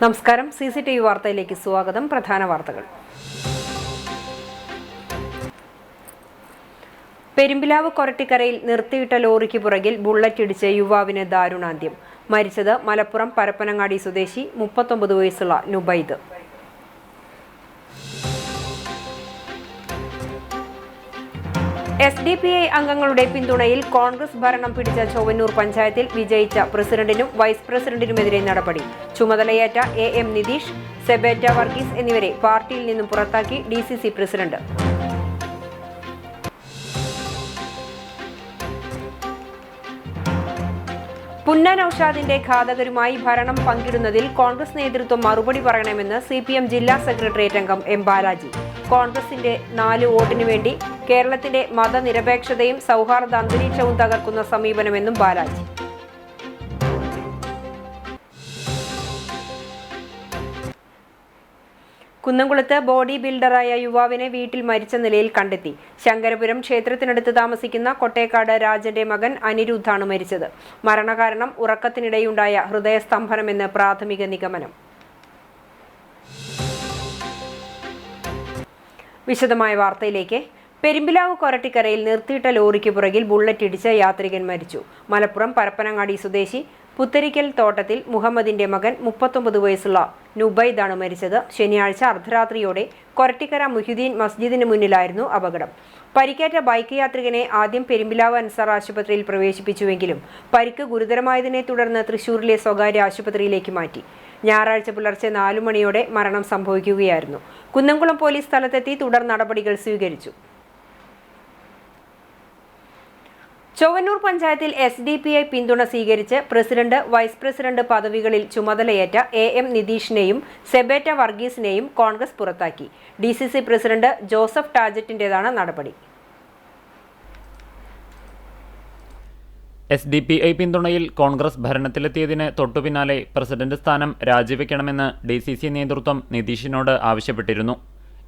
നമസ്കാരം. CCTV വാർത്തയിലേക്ക് സ്വാഗതം. പ്രധാന വാർത്തകൾ. പെരുമ്പിലാവ് കൊരട്ടിക്കരയിൽ നിർത്തിയിട്ട ലോറിക്ക് പുറകിൽ ബുള്ളറ്റ് ഇടിച്ച് യുവാവിന് ദാരുണാന്ത്യം. മരിച്ചത് മലപ്പുറം പരപ്പനങ്ങാടി സ്വദേശി 39 വയസ്സുള്ള നുബൈദ്. SDPI അംഗങ്ങളുടെ പിന്തുണയിൽ കോൺഗ്രസ് ഭരണം പിടിച്ച ചൊവ്വന്നൂർ പഞ്ചായത്തിൽ വിജയിച്ച പ്രസിഡന്റിനും വൈസ് പ്രസിഡന്റിനുമെതിരെ നടപടി. ചുമതലയേറ്റ AM നിതീഷ്, സെബേറ്റ വർഗീസ് എന്നിവരെ പാർട്ടിയിൽ നിന്നും പുറത്താക്കി DCC പ്രസിഡന്റ്. പുന്ന നൌഷാദിന്റെ ഘാതകരുമായി ഭരണം പങ്കിടുന്നതിൽ കോൺഗ്രസ് നേതൃത്വം മറുപടി പറയണമെന്ന് CPM ജില്ലാ സെക്രട്ടേറിയറ്റ് അംഗം M ബാലാജി. കോൺഗ്രസിന്റെ 4 വോട്ടിനു വേണ്ടി കേരളത്തിന്റെ മതനിരപേക്ഷതയും സൗഹാർദ്ദ അന്തരീക്ഷവും തകർക്കുന്ന സമീപനമെന്നും ബാലാജി. കുന്നംകുളത്ത് ബോഡി ബിൽഡറായ യുവാവിനെ വീട്ടിൽ മരിച്ച നിലയിൽ കണ്ടെത്തി. ശങ്കരപുരം ക്ഷേത്രത്തിനടുത്ത് താമസിക്കുന്ന കൊട്ടേക്കാട് രാജന്റെ മകൻ അനിരുദ്ധാണ് മരിച്ചത്. മരണകാരണം ഉറക്കത്തിനിടെയുണ്ടായ ഹൃദയസ്തംഭനമെന്ന് പ്രാഥമിക നിഗമനം. വിശദമായ വാർത്തയിലേക്ക്. പെരുമ്പിലാവ് കൊരട്ടിക്കരയിൽ നിർത്തിയിട്ട ലോറിക്ക് പുറകിൽ ബുള്ളറ്റ് ഇടിച്ച് യാത്രികൻ മരിച്ചു. മലപ്പുറം പരപ്പനങ്ങാടി സ്വദേശി പുത്തരിക്കൽ തോട്ടത്തിൽ മുഹമ്മദിന്റെ മകൻ 39 വയസ്സുള്ള നുബൈദാണ് മരിച്ചത്. ശനിയാഴ്ച അർദ്ധരാത്രിയോടെ കൊരട്ടിക്കര മുഹ്യുദ്ദീൻ മസ്ജിദിന് മുന്നിലായിരുന്നു അപകടം. പരിക്കേറ്റ ബൈക്ക് യാത്രികനെ ആദ്യം പെരുമ്പിലാവ് അൻസാർ ആശുപത്രിയിൽ പ്രവേശിപ്പിച്ചുവെങ്കിലും പരിക്ക് ഗുരുതരമായതിനെ തുടർന്ന് തൃശൂരിലെ സ്വകാര്യ ആശുപത്രിയിലേക്ക് മാറ്റി. ഞായറാഴ്ച പുലർച്ചെ 4 മണിയോടെ മരണം സംഭവിക്കുകയായിരുന്നു. കുന്നംകുളം പോലീസ് സ്ഥലത്തെത്തി തുടർ നടപടികൾ സ്വീകരിച്ചു. ചൊവ്വന്നൂർ പഞ്ചായത്തിൽ SDPI പിന്തുണ സ്വീകരിച്ച് പ്രസിഡന്റ്, വൈസ് പ്രസിഡന്റ് പദവികളിൽ ചുമതലയേറ്റ AM നിതീഷിനെയും സെബേറ്റ വർഗീസിനെയും കോൺഗ്രസ് പുറത്താക്കി. DCC പ്രസിഡന്റ് ജോസഫ് ടാജറ്റിന്റേതാണ് നടപടി. SDPI പിന്തുണയിൽ കോൺഗ്രസ് ഭരണത്തിലെത്തിയതിന് തൊട്ടുപിന്നാലെ പ്രസിഡന്റ് സ്ഥാനം രാജിവെക്കണമെന്ന് DCC നേതൃത്വം നിതീഷിനോട് ആവശ്യപ്പെട്ടിരുന്നു.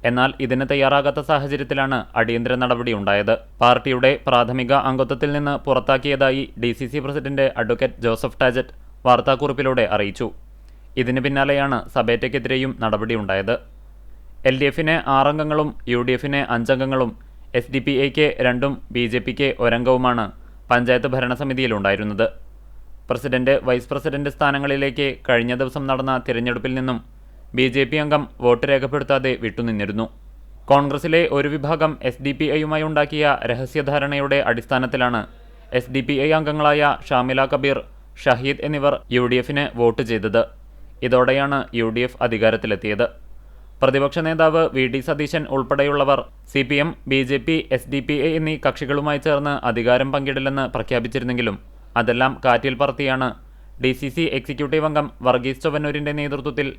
എന്നാൽ ഇതിന് തയ്യാറാകാത്ത സാഹചര്യത്തിലാണ് അടിയന്തര നടപടി ഉണ്ടായത്. പാർട്ടിയുടെ പ്രാഥമിക അംഗത്വത്തിൽ നിന്ന് പുറത്താക്കിയതായി DCC പ്രസിഡന്റ് അഡ്വക്കേറ്റ് ജോസഫ് ടാജറ്റ് വാർത്താക്കുറിപ്പിലൂടെ അറിയിച്ചു. ഇതിന് പിന്നാലെയാണ് സബേറ്റയ്ക്കെതിരെയും നടപടിയുണ്ടായത്. LDFന് 6 അംഗങ്ങളും UDFന് 5 അംഗങ്ങളും SDPIക്ക് 2ഉം BJPക്ക് 1 അംഗവുമാണ് പഞ്ചായത്ത് ഭരണസമിതിയിലുണ്ടായിരുന്നത്. പ്രസിഡന്റ്, വൈസ് പ്രസിഡന്റ് സ്ഥാനങ്ങളിലേക്ക് കഴിഞ്ഞ ദിവസം നടന്ന തിരഞ്ഞെടുപ്പിൽ നിന്നും BJP അംഗം വോട്ട് രേഖപ്പെടുത്താതെ വിട്ടുനിന്നിരുന്നു. കോൺഗ്രസിലെ ഒരു വിഭാഗം SDPIയുമായി ഉണ്ടാക്കിയ രഹസ്യധാരണയുടെ അടിസ്ഥാനത്തിലാണ് SDPI അംഗങ്ങളായ ഷാമില കബീർ, ഷഹീദ് എന്നിവർ UDFന് വോട്ട് ചെയ്തത്. ഇതോടെയാണ് UDF അധികാരത്തിലെത്തിയത്. പ്രതിപക്ഷ നേതാവ് VD സതീശൻ ഉൾപ്പെടെയുള്ളവർ CPM, BJP, SDPI എന്നീ കക്ഷികളുമായി ചേർന്ന് അധികാരം പങ്കിടില്ലെന്ന് പ്രഖ്യാപിച്ചിരുന്നെങ്കിലും അതെല്ലാം കാറ്റിൽ പറത്തിയാണ് DCC എക്സിക്യൂട്ടീവ് അംഗം വർഗീസ് ചൊവ്വന്നൂരിന്റെ നേതൃത്വത്തിൽ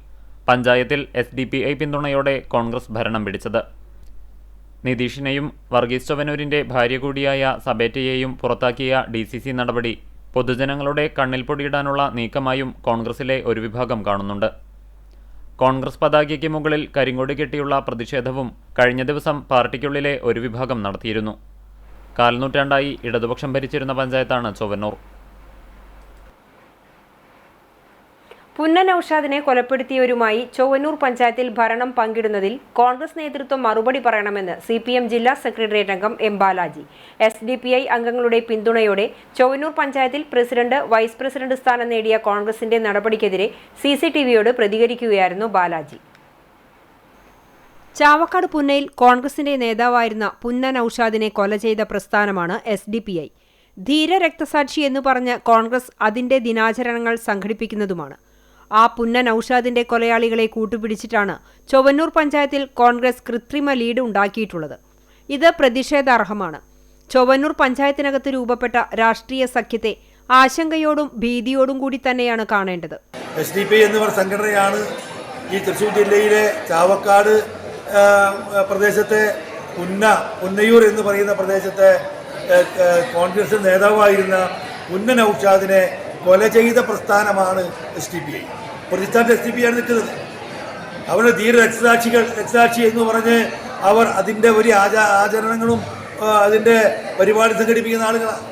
പഞ്ചായത്തിൽ SDPI പിന്തുണയോടെ കോൺഗ്രസ് ഭരണം പിടിച്ചത്. നിതീഷിനെയും വർഗീസ് ചൊവ്വന്നൂരിന്റെ ഭാര്യ കൂടിയായ സബേറ്റയെയും പുറത്താക്കിയ DCC നടപടി പൊതുജനങ്ങളുടെ കണ്ണിൽ പൊടിയിടാനുള്ള നീക്കമായും കോൺഗ്രസിലെ ഒരു വിഭാഗം കാണുന്നുണ്ട്. കോൺഗ്രസ് പതാകയ്ക്ക് മുകളിൽ കരിങ്കൊടി കെട്ടിയുള്ള പ്രതിഷേധവും കഴിഞ്ഞ ദിവസം പാർട്ടിക്കുള്ളിലെ ഒരു വിഭാഗം നടത്തിയിരുന്നു. കാൽനൂറ്റാണ്ടായി ഇടതുപക്ഷം ഭരിച്ചിരുന്ന പഞ്ചായത്താണ് ചൊവ്വന്നൂർ. പുന്ന നൌഷാദിനെ കൊലപ്പെടുത്തിയവരുമായി ചൊവ്വന്നൂർ പഞ്ചായത്തിൽ ഭരണം പങ്കിടുന്നതിൽ കോൺഗ്രസ് നേതൃത്വം മറുപടി പറയണമെന്ന് CPM ജില്ലാ സെക്രട്ടേറിയറ്റ് അംഗം M ബാലാജി. SDPI അംഗങ്ങളുടെ പിന്തുണയോടെ ചൊവ്വന്നൂർ പഞ്ചായത്തിൽ പ്രസിഡന്റ്, വൈസ് പ്രസിഡന്റ് സ്ഥാനം നേടിയ കോൺഗ്രസിന്റെ നടപടിക്കെതിരെ CCTVയോട് പ്രതികരിക്കുകയായിരുന്നു ബാലാജി. ചാവക്കാട് പുന്നയിൽ കോൺഗ്രസിന്റെ നേതാവായിരുന്ന പുന്ന നൌഷാദിനെ കൊല ചെയ്ത പ്രസ്ഥാനമാണ് SDPI. ധീര രക്തസാക്ഷി എന്ന് പറഞ്ഞ് കോൺഗ്രസ് അതിന്റെ ദിനാചരണങ്ങൾ സംഘടിപ്പിക്കുന്നതുമാണ്. ആ പുന്ന നൌഷാദിന്റെ കൊലയാളികളെ കൂട്ടുപിടിച്ചിട്ടാണ് ചൊവ്വന്നൂർ പഞ്ചായത്തിൽ കോൺഗ്രസ് കൃത്രിമ ലീഡ് ഉണ്ടാക്കിയിട്ടുള്ളത്. ഇത് പ്രതിഷേധാർഹമാണ്. ചൊവ്വന്നൂർ പഞ്ചായത്തിനകത്ത് രൂപപ്പെട്ട രാഷ്ട്രീയ സഖ്യത്തെ ആശങ്കയോടും ഭീതിയോടും കൂടി തന്നെയാണ് കാണേണ്ടത്. SDPI എന്ന സംഘടനയാണ് ഈ തൃശ്ശൂർ ജില്ലയിലെ ചാവക്കാട് പ്രദേശത്തെ പുന്നയൂർ എന്ന് പറയുന്ന പ്രദേശത്തെ കോൺഗ്രസ് നേതാവായിരുന്ന പുന്ന നൌഷാദിനെ കൊല ചെയ്ത പ്രസ്ഥാനമാണ് SDPI. പ്രതിസ്ഥാനത്ത് SDPI നിൽക്കുന്നത്. അവരുടെ ധീര രക്തസാക്ഷി എന്ന് പറഞ്ഞ് അവർ അതിൻ്റെ ഒരു ആചരണങ്ങളും അതിൻ്റെ പരിപാടി സംഘടിപ്പിക്കുന്ന ആളുകളാണ്.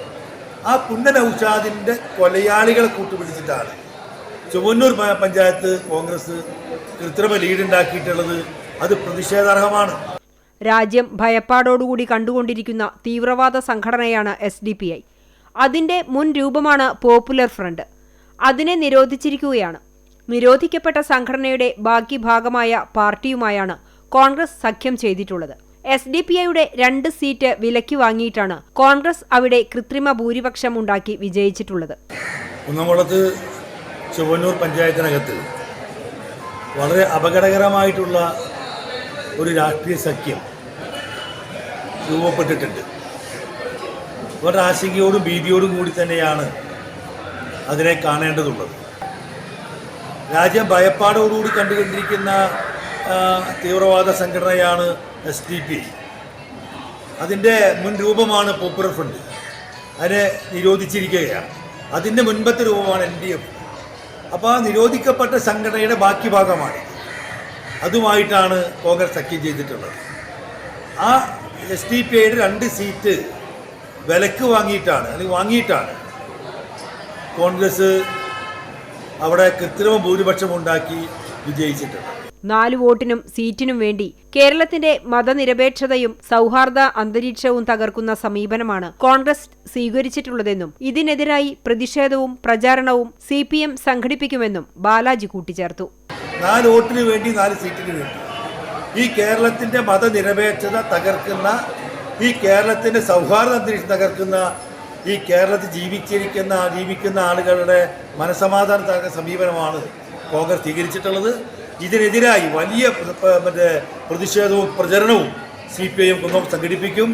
ആ പുന്ന നൌഷാദിൻ്റെ കൊലയാളികളെ കൂട്ടുപിടിച്ചിട്ടാണ് ചൊവ്വന്നൂർ പഞ്ചായത്ത് കോൺഗ്രസ് കൃത്രിമ ലീഡ് ഉണ്ടാക്കിയിട്ടുള്ളത് അത് പ്രതിഷേധാർഹമാണ്. രാജ്യം ഭയപ്പാടോടുകൂടി കണ്ടുകൊണ്ടിരിക്കുന്ന തീവ്രവാദ സംഘടനയാണ് SDPI. അതിന്റെ മുൻ രൂപമാണ് പോപ്പുലർ ഫ്രണ്ട്. അതിനെ നിരോധിച്ചിരിക്കുകയാണ്. നിരോധിക്കപ്പെട്ട സംഘടനയുടെ ബാക്കി ഭാഗമായ പാർട്ടിയുമായാണ് കോൺഗ്രസ് സഖ്യം ചെയ്തിട്ടുള്ളത്. SDPIയുടെ 2 സീറ്റ് വിലയ്ക്ക് വാങ്ങിയിട്ടാണ് കോൺഗ്രസ് അവിടെ കൃത്രിമ ഭൂരിപക്ഷം ഉണ്ടാക്കി വിജയിച്ചിട്ടുള്ളത്. കുന്നംകുളത്ത് ചൊവ്വന്നൂർ പഞ്ചായത്തിനകത്ത് വളരെ അപകടകരമായിട്ടുള്ള ഒരു രാഷ്ട്രീയ സഖ്യം രൂപപ്പെട്ടിട്ടുണ്ട്. വളരെ ആശങ്കയോടും ഭീതിയോടും കൂടി തന്നെയാണ് അതിനെ കാണേണ്ടതുള്ളത്. രാജ്യം ഭയപ്പാടോടുകൂടി കണ്ടുകൊണ്ടിരിക്കുന്ന തീവ്രവാദ സംഘടനയാണ് SDPI. അതിൻ്റെ മുൻ രൂപമാണ് പോപ്പുലർ ഫ്രണ്ട്. അതിനെ നിരോധിച്ചിരിക്കുകയാണ്. അതിൻ്റെ മുൻപത്തെ രൂപമാണ് LDF. അപ്പോൾ ആ നിരോധിക്കപ്പെട്ട സംഘടനയുടെ ബാക്കി ഭാഗമാണ്. അതുമായിട്ടാണ് കോൺഗ്രസ് സഖ്യം ചെയ്തിട്ടുള്ളത്. ആ SDPIയുടെ 2 സീറ്റ് വിലക്ക് വാങ്ങിയിട്ടാണ് കോൺഗ്രസ് അവിടെ കൃത്രിമ ഭൂരിപക്ഷം ഉണ്ടാക്കി വിജയിച്ചിട്ടുണ്ട്. 4 വോട്ടിനും സീറ്റിനും വേണ്ടി കേരളത്തിന്റെ മതനിരപേക്ഷതയും സൗഹാർദ്ദ അന്തരീക്ഷവും തകർക്കുന്ന സമീപനമാണ് കോൺഗ്രസ് സ്വീകരിച്ചിട്ടുള്ളതെന്നും ഇതിനെതിരായി പ്രതിഷേധവും പ്രചാരണവും CPM സംഘടിപ്പിക്കുമെന്നും ബാലാജി കൂട്ടിച്ചേർത്തു. 4 വോട്ടിന് വേണ്ടി 4 സീറ്റിന് വേണ്ടി ഈ കേരളത്തിന്റെ മതനിരപേക്ഷത തകർക്കുന്ന, ഈ കേരളത്തിന്റെ സൗഹാർദ്ദ അന്തരീക്ഷം തകർക്കുന്ന, ഈ കേരളത്തിൽ ജീവിക്കുന്ന ആളുകളുടെ മനസമാധാനം തകർക്കുന്ന സമീപനമാണ് കോൺഗ്രസ് സ്വീകരിച്ചിട്ടുള്ളത്. ഇതിനെതിരായി വലിയ പ്രതിഷേധവും പ്രചരണവും CPIM സംഘടിപ്പിക്കും.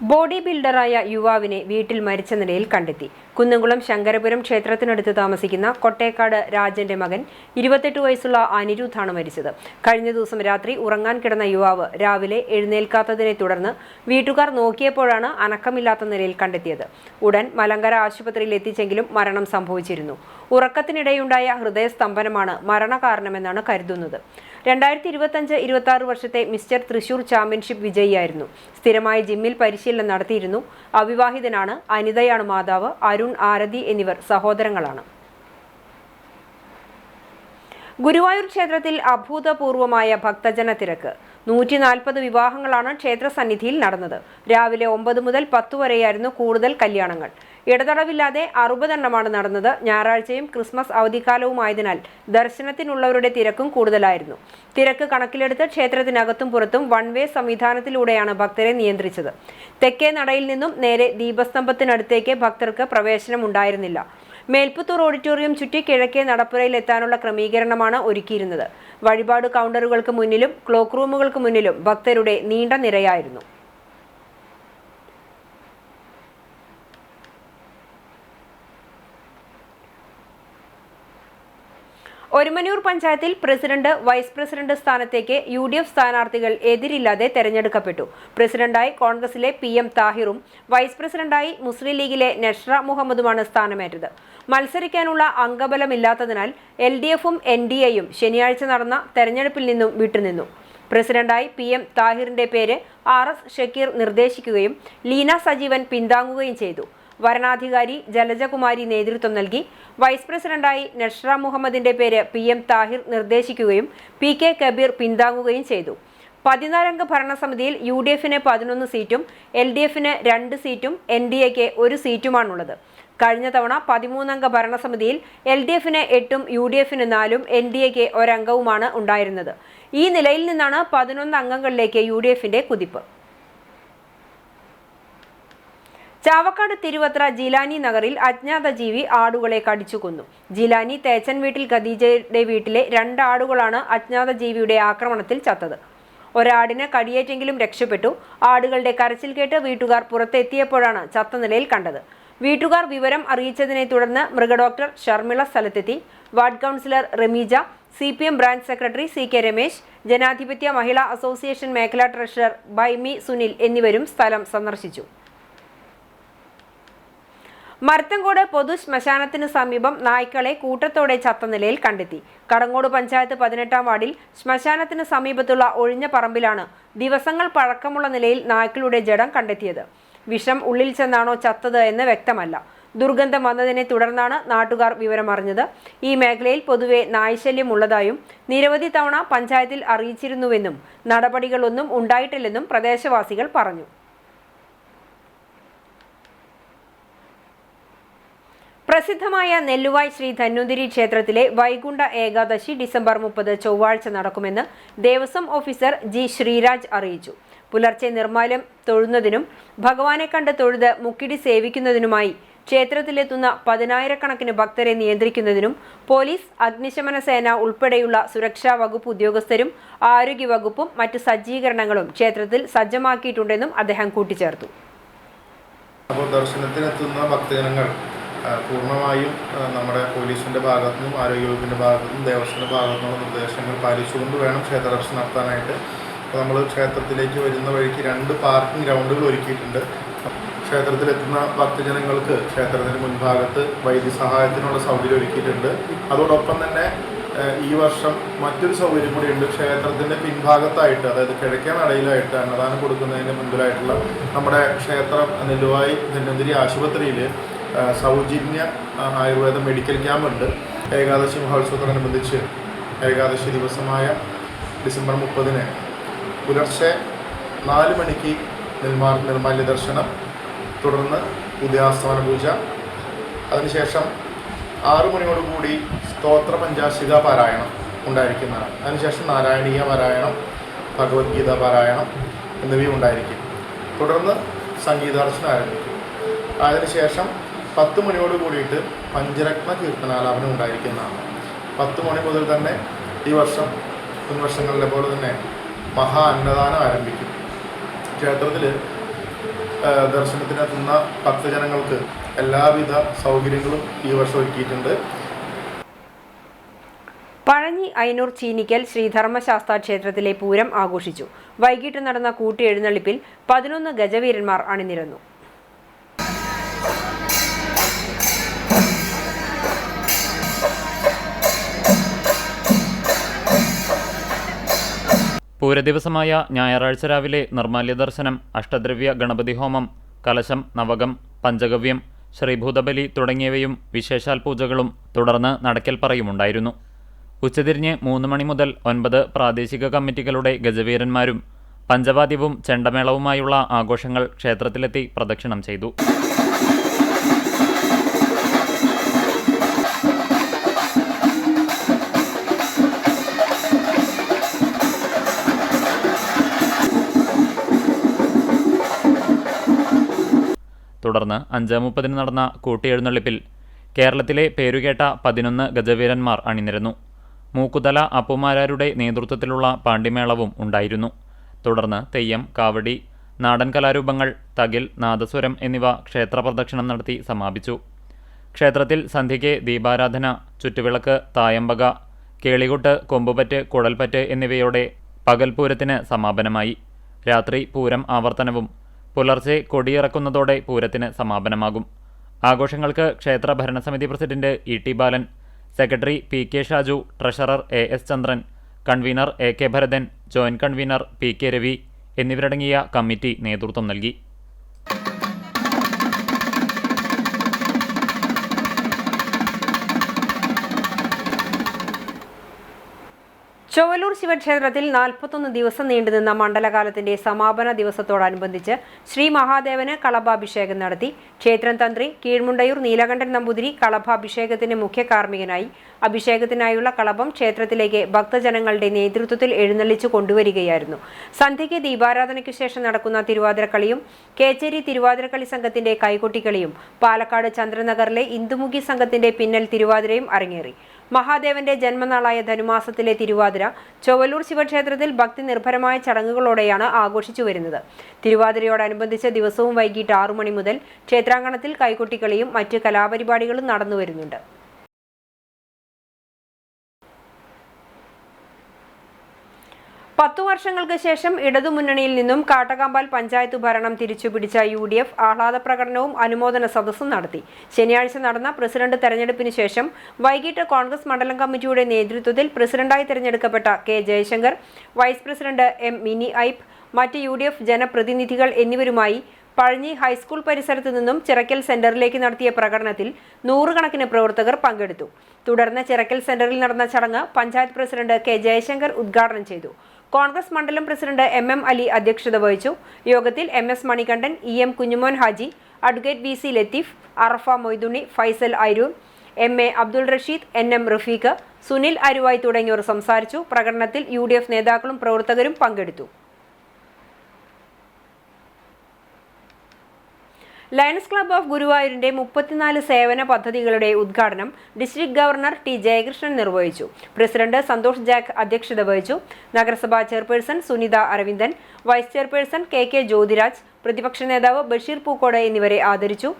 ബോഡി ബിൽഡറായ യുവാവിനെ വീട്ടിൽ മരിച്ച നിലയിൽ കണ്ടെത്തി. കുന്നംകുളം ശങ്കരപുരം ക്ഷേത്രത്തിനടുത്ത് താമസിക്കുന്ന കൊട്ടേക്കാട് രാജന്റെ മകൻ 28 വയസ്സുള്ള അനിരുദ്ധാണ് മരിച്ചത്. കഴിഞ്ഞ ദിവസം രാത്രി ഉറങ്ങാൻ കിടന്ന യുവാവ് രാവിലെ എഴുന്നേൽക്കാത്തതിനെ തുടർന്ന് വീട്ടുകാർ നോക്കിയപ്പോഴാണ് അനക്കമില്ലാത്ത നിലയിൽ കണ്ടെത്തിയത്. ഉടൻ മലങ്കര ആശുപത്രിയിൽ എത്തിച്ചെങ്കിലും മരണം സംഭവിച്ചിരുന്നു. ഉറക്കത്തിനിടെയുണ്ടായ ഹൃദയസ്തംഭനമാണ് മരണകാരണമെന്നാണ് കരുതുന്നത്. 2025-26 വർഷത്തെ മിസ്റ്റർ തൃശൂർ ചാമ്പ്യൻഷിപ്പ് വിജയിയായിരുന്നു. സ്ഥിരമായി ജിമ്മിൽ പരിശീലനം നടത്തിയിരുന്നു. അവിവാഹിതനാണ്. അനിതയാണ് മാതാവ്. അരുൺ, ആരതി എന്നിവർ സഹോദരങ്ങളാണ്. ഗുരുവായൂർ ക്ഷേത്രത്തിൽ അഭൂതപൂർവമായ ഭക്തജന തിരക്ക്. 140 വിവാഹങ്ങളാണ് ക്ഷേത്രസന്നിധിയിൽ നടന്നത്. രാവിലെ 9 മുതൽ 10 വരെയായിരുന്നു കൂടുതൽ കല്യാണങ്ങൾ. ഇടതടവില്ലാതെ 60 എണ്ണമാണ് നടന്നത്. ഞായറാഴ്ചയും ക്രിസ്മസ് അവധിക്കാലവുമായതിനാൽ ദർശനത്തിനുള്ളവരുടെ തിരക്കും കൂടുതലായിരുന്നു. തിരക്ക് കണക്കിലെടുത്ത് ക്ഷേത്രത്തിനകത്തും പുറത്തും 1 വേ സംവിധാനത്തിലൂടെയാണ് ഭക്തരെ നിയന്ത്രിച്ചത്. തെക്കേ നടയിൽ നിന്നും നേരെ ദീപസ്തംഭത്തിനടുത്തേക്ക് ഭക്തർക്ക് പ്രവേശനം ഉണ്ടായിരുന്നില്ല. മേൽപ്പുത്തൂർ ഓഡിറ്റോറിയം ചുറ്റി കിഴക്കേ നടപ്പുരയിൽ എത്താനുള്ള ക്രമീകരണമാണ് ഒരുക്കിയിരുന്നത്. വഴിപാട് കൗണ്ടറുകൾക്ക് മുന്നിലും ക്ലോക്ക് റൂമുകൾക്ക് മുന്നിലും ഭക്തരുടെ നീണ്ട നിരയായിരുന്നു. ഒരുമനൂർ പഞ്ചായത്തിൽ പ്രസിഡന്റ്, വൈസ് പ്രസിഡന്റ് സ്ഥാനത്തേക്ക് UDF സ്ഥാനാർത്ഥികൾ എതിരില്ലാതെ തെരഞ്ഞെടുക്കപ്പെട്ടു. പ്രസിഡന്റായി കോൺഗ്രസിലെ PM താഹിറും വൈസ് പ്രസിഡന്റായി മുസ്ലിം ലീഗിലെ നഷ്റ മുഹമ്മദുമാണ് സ്ഥാനമേറ്റത്. മത്സരിക്കാനുള്ള അംഗബലമില്ലാത്തതിനാൽ LDFും NDAയും ശനിയാഴ്ച നടന്ന തെരഞ്ഞെടുപ്പിൽ നിന്നും വിട്ടുനിന്നു. പ്രസിഡന്റായി PM താഹിറിന്റെ പേര് RS ഷക്കീർ നിർദ്ദേശിക്കുകയും ലീന സജീവൻ പിന്താങ്ങുകയും ചെയ്തു. വരണാധികാരി ജലജകുമാരി നേതൃത്വം നൽകി. വൈസ് പ്രസിഡന്റായി നഷ്റ മുഹമ്മദിന്റെ പേര് PM താഹിർ നിർദ്ദേശിക്കുകയും PK കബീർ പിന്താങ്ങുകയും ചെയ്തു. 14 അംഗ ഭരണസമിതിയിൽ UDFന് 11 സീറ്റും LDFന് 2 സീറ്റും NDAക്ക് 1 സീറ്റുമാണുള്ളത്. കഴിഞ്ഞ തവണ 13 അംഗ ഭരണസമിതിയിൽ LDFന് 8ഉം UDFന് 4ഉം NDAക്ക് 1 അംഗവുമാണ് ഉണ്ടായിരുന്നത്. ഈ നിലയിൽ നിന്നാണ് 11 അംഗങ്ങളിലേക്ക് UDFന്റെ കുതിപ്പ്. ചാവക്കാട് തിരുവത്ര ജിലാനി നഗറിൽ അജ്ഞാത ജീവി ആടുകളെ കടിച്ചു കൊന്നു. ജിലാനി തേച്ചൻ വീട്ടിൽ ഖദീജയുടെ വീട്ടിലെ 2 ആടുകളാണ് അജ്ഞാത ജീവിയുടെ ആക്രമണത്തിൽ ചത്തത്. ഒരാടിന് കടിയേറ്റെങ്കിലും രക്ഷപ്പെട്ടു. ആടുകളുടെ കരച്ചിൽ കേട്ട് വീട്ടുകാർ പുറത്തെത്തിയപ്പോഴാണ് ചത്ത നിലയിൽ കണ്ടത്. വീട്ടുകാർ വിവരം അറിയിച്ചതിനെ തുടർന്ന് മൃഗഡോക്ടർ ഷർമിള സ്ഥലത്തെത്തി. Ward councillor Rameeja, CPM branch secretary CK Ramesh, Janadhipathya Mahila association മേഖലാ ട്രഷറർ ബൈമി സുനിൽ എന്നിവരും സ്ഥലം സന്ദർശിച്ചു. മരത്തങ്കോട് പൊതു ശ്മശാനത്തിന് സമീപം നായ്ക്കളെ കൂട്ടത്തോടെ ചത്ത നിലയിൽ കണ്ടെത്തി. കടങ്ങോട് പഞ്ചായത്ത് 18-ാം വാർഡിൽ ശ്മശാനത്തിന് സമീപത്തുള്ള ഒഴിഞ്ഞ പറമ്പിലാണ് ദിവസങ്ങൾ പഴക്കമുള്ള നിലയിൽ നായ്ക്കളുടെ ജഡം കണ്ടെത്തിയത്. വിഷം ഉള്ളിൽ ചെന്നാണോ ചത്തത് എന്ന് വ്യക്തമല്ല. ദുർഗന്ധം വന്നതിനെ തുടർന്നാണ് നാട്ടുകാർ വിവരമറിഞ്ഞത്. ഈ മേഖലയിൽ പൊതുവെ നായ്ശല്യം ഉള്ളതായും നിരവധി തവണ പഞ്ചായത്തിൽ അറിയിച്ചിരുന്നുവെന്നും നടപടികളൊന്നും ഉണ്ടായിട്ടില്ലെന്നും പ്രദേശവാസികൾ പറഞ്ഞു. പ്രസിദ്ധമായ നെല്ലുവായ് ശ്രീ ധന്വന്തിരി ക്ഷേത്രത്തിലെ വൈകുണ്ഠ ഏകാദശി ഡിസംബർ 30 ചൊവ്വാഴ്ച നടക്കുമെന്ന് ദേവസ്വം ഓഫീസർ ജി ശ്രീരാജ് അറിയിച്ചു. പുലർച്ചെ നിർമ്മാല്യം തൊഴുന്നതിനും ഭഗവാനെ കണ്ട് തൊഴുത് മുക്കിടി സേവിക്കുന്നതിനുമായി ക്ഷേത്രത്തിലെത്തുന്ന 10,000-കണക്കിന് ഭക്തരെ നിയന്ത്രിക്കുന്നതിനും പോലീസ്, അഗ്നിശമന സേന ഉൾപ്പെടെയുള്ള സുരക്ഷാ വകുപ്പ് ഉദ്യോഗസ്ഥരും ആരോഗ്യവകുപ്പും മറ്റ് സജ്ജീകരണങ്ങളും ക്ഷേത്രത്തിൽ സജ്ജമാക്കിയിട്ടുണ്ടെന്നും അദ്ദേഹം കൂട്ടിച്ചേർത്തു. ദർശനത്തിനെത്തുന്ന ഭക്തജനങ്ങൾ പൂർണ്ണമായും നമ്മുടെ പോലീസിൻ്റെ ഭാഗത്തുനിന്നും ആരോഗ്യവകുപ്പിൻ്റെ ഭാഗത്തുനിന്നും ദേവസ്വത്തിൻ്റെ ഭാഗത്തുനിന്നുള്ള നിർദ്ദേശങ്ങൾ പാലിച്ചുകൊണ്ട് വേണം ക്ഷേത്രദർശനം നടത്താനായിട്ട്. അപ്പോൾ നമ്മൾ ക്ഷേത്രത്തിലേക്ക് വരുന്ന വഴിക്ക് 2 പാർക്കിംഗ് ഗ്രൗണ്ടുകൾ ഒരുക്കിയിട്ടുണ്ട്. ക്ഷേത്രത്തിലെത്തുന്ന ഭക്തജനങ്ങൾക്ക് ക്ഷേത്രത്തിന് മുൻഭാഗത്ത് വൈദ്യസഹായത്തിനുള്ള സൗകര്യം ഒരുക്കിയിട്ടുണ്ട്. അതോടൊപ്പം തന്നെ ഈ വർഷം മറ്റൊരു സൗകര്യം കൂടിയുണ്ട്. ക്ഷേത്രത്തിൻ്റെ പിൻഭാഗത്തായിട്ട്, അതായത് കിഴക്കേ നടയിലായിട്ട് അന്നദാനം കൊടുക്കുന്നതിന് മുൻപിലായിട്ടുള്ള നമ്മുടെ ക്ഷേത്രം നെല്ലുവായ് ധന്വന്തിരി ആശുപത്രിയിൽ സൗജന്യ ആയുർവേദ മെഡിക്കൽ ക്യാമ്പുണ്ട്. ഏകാദശി മഹോത്സവത്തോടനുബന്ധിച്ച് ഏകാദശി ദിവസമായ ഡിസംബർ 30 പുലർച്ചെ 4 മണിക്ക് നിർമ്മാല്യ ദർശനം, തുടർന്ന് ഉദയാസ്തമന പൂജ, അതിനുശേഷം 6 മണിയോടുകൂടി സ്തോത്ര പഞ്ചാശിക പാരായണം ഉണ്ടായിരിക്കുന്നതാണ്. അതിനുശേഷം നാരായണീയ പാരായണം, ഭഗവത്ഗീത പാരായണം എന്നിവയും ഉണ്ടായിരിക്കും. തുടർന്ന് സംഗീതാർച്ചന ആരംഭിക്കും. അതിനുശേഷം 10 മണിയോട് കൂടിയിട്ട് പഞ്ചരത്ന കീർത്തനാലാപനം ഉണ്ടായിരിക്കുന്നതാണ്. 10 മണി മുതൽ തന്നെ ഈ വർഷം മുൻവർഷങ്ങളിലെ പോലെ തന്നെ മഹാ അന്നദാനം ആരംഭിക്കും. ക്ഷേത്രത്തിൽ ദർശനത്തിനെത്തുന്ന ഭക്തജനങ്ങൾക്ക് എല്ലാവിധ സൗകര്യങ്ങളും ഈ വർഷം ഒരുക്കിയിട്ടുണ്ട്. പഴഞ്ഞി അയനൂർ ചീനിക്കൽ ശ്രീധർമ്മശാസ്ത്ര ക്ഷേത്രത്തിലെ പൂരം ആഘോഷിച്ചു. വൈകിട്ട് നടന്ന കൂട്ടിയെഴുന്നള്ളിപ്പിൽ 11 ഗജവീരന്മാർ അണിനിരന്നു. പൂരദിവസമായ ഞായറാഴ്ച രാവിലെ നിർമ്മാല്യ ദർശനം, അഷ്ടദ്രവ്യ ഗണപതി ഹോമം, കലശം, നവകം, പഞ്ചഗവ്യം, ശ്രീഭൂതബലി തുടങ്ങിയവയും വിശേഷാൽ പൂജകളും തുടർന്ന് നടക്കൽപ്പറയുമുണ്ടായിരുന്നു. ഉച്ചതിരിഞ്ഞ് 3 മണി മുതൽ 9 പ്രാദേശിക കമ്മിറ്റികളുടെ ഗജവീരന്മാരും പഞ്ചവാദ്യവും ചെണ്ടമേളവുമായുള്ള ആഘോഷങ്ങൾ ക്ഷേത്രത്തിലെത്തി പ്രദക്ഷിണം ചെയ്തു. തുടർന്ന് 5:30 നടന്ന കൂട്ടിയെഴുന്നള്ളിപ്പിൽ കേരളത്തിലെ പേരുകേട്ട 11 ഗജവീരന്മാർ അണിനിരന്നു. മൂക്കുതല അപ്പുമാരാരുടെ നേതൃത്വത്തിലുള്ള പാണ്ടിമേളവും ഉണ്ടായിരുന്നു. തുടർന്ന് തെയ്യം, കാവടി, നാടൻ കലാരൂപങ്ങൾ, തകിൽ, നാദസ്വരം എന്നിവ ക്ഷേത്രപ്രദക്ഷിണം നടത്തി സമാപിച്ചു. ക്ഷേത്രത്തിൽ സന്ധ്യയ്ക്ക് ദീപാരാധന, ചുറ്റുവിളക്ക്, തായമ്പക, കേളികൊട്ട്, കൊമ്പുപറ്റ്, കുഴൽപ്പറ്റ് എന്നിവയോടെ പകൽപൂരത്തിന് സമാപനമായി. രാത്രി പൂരം ആവർത്തനവും പുലർച്ചെ കൊടിയിറക്കുന്നതോടെ പൂരത്തിന് സമാപനമാകും. ആഘോഷങ്ങൾക്ക് ക്ഷേത്ര ഭരണസമിതി president E T Balan, secretary P K Shaju, treasurer A S Chandran, convener A K Bharathan, joint convener P K Ravi എന്നിവരടങ്ങിയ കമ്മിറ്റി നേതൃത്വം നൽകി. ചൊവ്വലൂർ ശിവക്ഷേത്രത്തിൽ 41 ദിവസം നീണ്ടുനിന്ന മണ്ഡലകാലത്തിന്റെ സമാപന ദിവസത്തോടനുബന്ധിച്ച് ശ്രീ മഹാദേവന് കളഭാഭിഷേകം നടത്തി. ക്ഷേത്രം തന്ത്രി കീഴ്മുണ്ടയൂർ നീലകണ്ഠൻ നമ്പൂതിരി കളഭാഭിഷേകത്തിന് മുഖ്യ കാർമ്മികനായി. അഭിഷേകത്തിനായുള്ള കളഭം ക്ഷേത്രത്തിലേക്ക് ഭക്തജനങ്ങളുടെ നേതൃത്വത്തിൽ എഴുന്നള്ളിച്ചു കൊണ്ടുവരികയായിരുന്നു. സന്ധ്യയ്ക്ക് ദീപാരാധനയ്ക്കു ശേഷം നടക്കുന്ന തിരുവാതിരക്കളിയും കേച്ചേരി തിരുവാതിരക്കളി സംഘത്തിന്റെ കൈകൊട്ടിക്കളിയും പാലക്കാട് ചന്ദ്രനഗറിലെ ഇന്ദുമുഖി സംഘത്തിന്റെ പിന്നൽ തിരുവാതിരയും അരങ്ങേറി. മഹാദേവന്റെ ജന്മനാളായ ധനുമാസത്തിലെ തിരുവാതിര ചൊവ്വലൂർ ശിവക്ഷേത്രത്തിൽ ഭക്തി നിർഭരമായ ചടങ്ങുകളോടെയാണ് ആഘോഷിച്ചു വരുന്നത്. തിരുവാതിരയോടനുബന്ധിച്ച് ദിവസവും വൈകിട്ട് 6 മണി മുതൽ ക്ഷേത്രാങ്കണത്തിൽ കൈകൊട്ടിക്കളിയും മറ്റ് കലാപരിപാടികളും നടന്നുവരുന്നുണ്ട്. 10 വർഷങ്ങൾക്ക് ശേഷം ഇടതുമുന്നണിയിൽ നിന്നും കാട്ടകാമ്പാൽ പഞ്ചായത്ത് ഭരണം തിരിച്ചുപിടിച്ച UDF ആഹ്ലാദ പ്രകടനവും അനുമോദന സദസ്സും നടത്തി. ശനിയാഴ്ച നടന്ന പ്രസിഡന്റ് തെരഞ്ഞെടുപ്പിന് ശേഷം വൈകിട്ട് കോൺഗ്രസ് മണ്ഡലം കമ്മിറ്റിയുടെ നേതൃത്വത്തിൽ പ്രസിഡന്റായി തെരഞ്ഞെടുക്കപ്പെട്ട K Jayashankar, vice president M Mini Aipe, മറ്റ് UDF ജനപ്രതിനിധികൾ എന്നിവരുമായി പഴഞ്ഞി ഹൈസ്കൂൾ പരിസരത്ത് നിന്നും ചിറക്കൽ സെന്ററിലേക്ക് നടത്തിയ പ്രകടനത്തിൽ 100 കണക്കിന് പ്രവർത്തകർ പങ്കെടുത്തു. തുടർന്ന് ചിറക്കൽ സെന്ററിൽ നടന്ന ചടങ്ങ് പഞ്ചായത്ത് പ്രസിഡന്റ് കെ ജയശങ്കർ ഉദ്ഘാടനം ചെയ്തു. കോൺഗ്രസ് മണ്ഡലം പ്രസിഡന്റ് MM അലി അധ്യക്ഷത വഹിച്ചു. യോഗത്തിൽ MS Manikandan, EM Kunjumon Haji, advocate VC Latheef, Arafa Moidunni, Faisal Aroor, MA Abdul Rasheed, NM Rafeeq, Sunil Aruvayi തുടങ്ങിയവർ സംസാരിച്ചു. പ്രകടനത്തിൽ UDF നേതാക്കളും പ്രവർത്തകരും പങ്കെടുത്തു. ലയൺസ് ക്ലബ്ബ് ഓഫ് ഗുരുവായൂരിന്റെ 34 സേവന പദ്ധതികളുടെ ഉദ്ഘാടനം ഡിസ്ട്രിക്ട് ഗവർണർ T ജയകൃഷ്ണൻ നിർവഹിച്ചു. പ്രസിഡന്റ് സന്തോഷ് ജാക്ക് അധ്യക്ഷത വഹിച്ചു. നഗരസഭാ chairperson Sunitha Aravindan, vice chairperson KK Jyothiraj, പ്രതിപക്ഷ നേതാവ് ബഷീർ പൂക്കോട് എന്നിവരെ ആദരിച്ചു.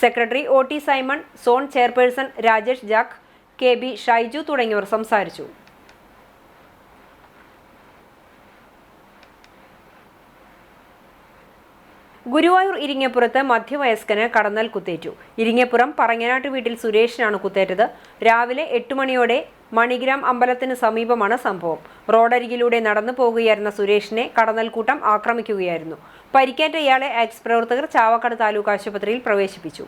Secretary OT Simon, zone chairperson Rajesh Jack, KB Shaiju തുടങ്ങിയവർ സംസാരിച്ചു. ഗുരുവായൂർ ഇരിങ്ങപ്പുറത്ത് മധ്യവയസ്കന് കടന്നൽ കുത്തേറ്റു. ഇരിങ്ങപ്പുറം പറങ്ങനാട്ട് വീട്ടിൽ സുരേഷിനാണ് കുത്തേറ്റത്. രാവിലെ 8 മണിയോടെ മണിഗ്രാം അമ്പലത്തിന് സമീപമാണ് സംഭവം. റോഡരികിലൂടെ നടന്നു പോകുകയായിരുന്ന സുരേഷിനെ കടന്നൽക്കൂട്ടം ആക്രമിക്കുകയായിരുന്നു. പരിക്കേറ്റ ഇയാളെ എക്സ് പ്രവർത്തകർ ചാവക്കാട് താലൂക്ക് ആശുപത്രിയിൽ പ്രവേശിപ്പിച്ചു.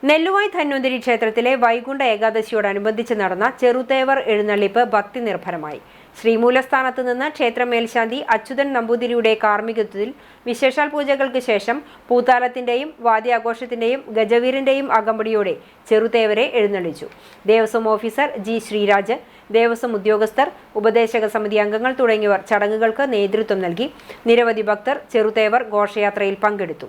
നെല്ലുവായ് ധന്വന്തരി ക്ഷേത്രത്തിലെ വൈകുണ്ഠ ഏകാദശിയോടനുബന്ധിച്ച് നടന്ന ചെറുതേവർ എഴുന്നള്ളിപ്പ് ഭക്തി നിർഭരമായി. ശ്രീമൂലസ്ഥാനത്ത് നിന്ന് ക്ഷേത്ര മേൽശാന്തി അച്യുതൻ നമ്പൂതിരിയുടെ കാർമ്മികത്വത്തിൽ വിശേഷാൽ പൂജകൾക്ക് ശേഷം പൂത്താലത്തിന്റെയും വാദ്യാഘോഷത്തിന്റെയും ഗജവീരന്റെയും അകമ്പടിയോടെ ചെറുതേവരെ എഴുന്നള്ളിച്ചു. ദേവസ്വം ഓഫീസർ G ശ്രീരാജ്, ദേവസ്വം ഉദ്യോഗസ്ഥർ, ഉപദേശക സമിതി അംഗങ്ങൾ തുടങ്ങിയവർ ചടങ്ങുകൾക്ക് നേതൃത്വം നൽകി. നിരവധി ഭക്തർ ചെറുതേവർ ഘോഷയാത്രയിൽ പങ്കെടുത്തു.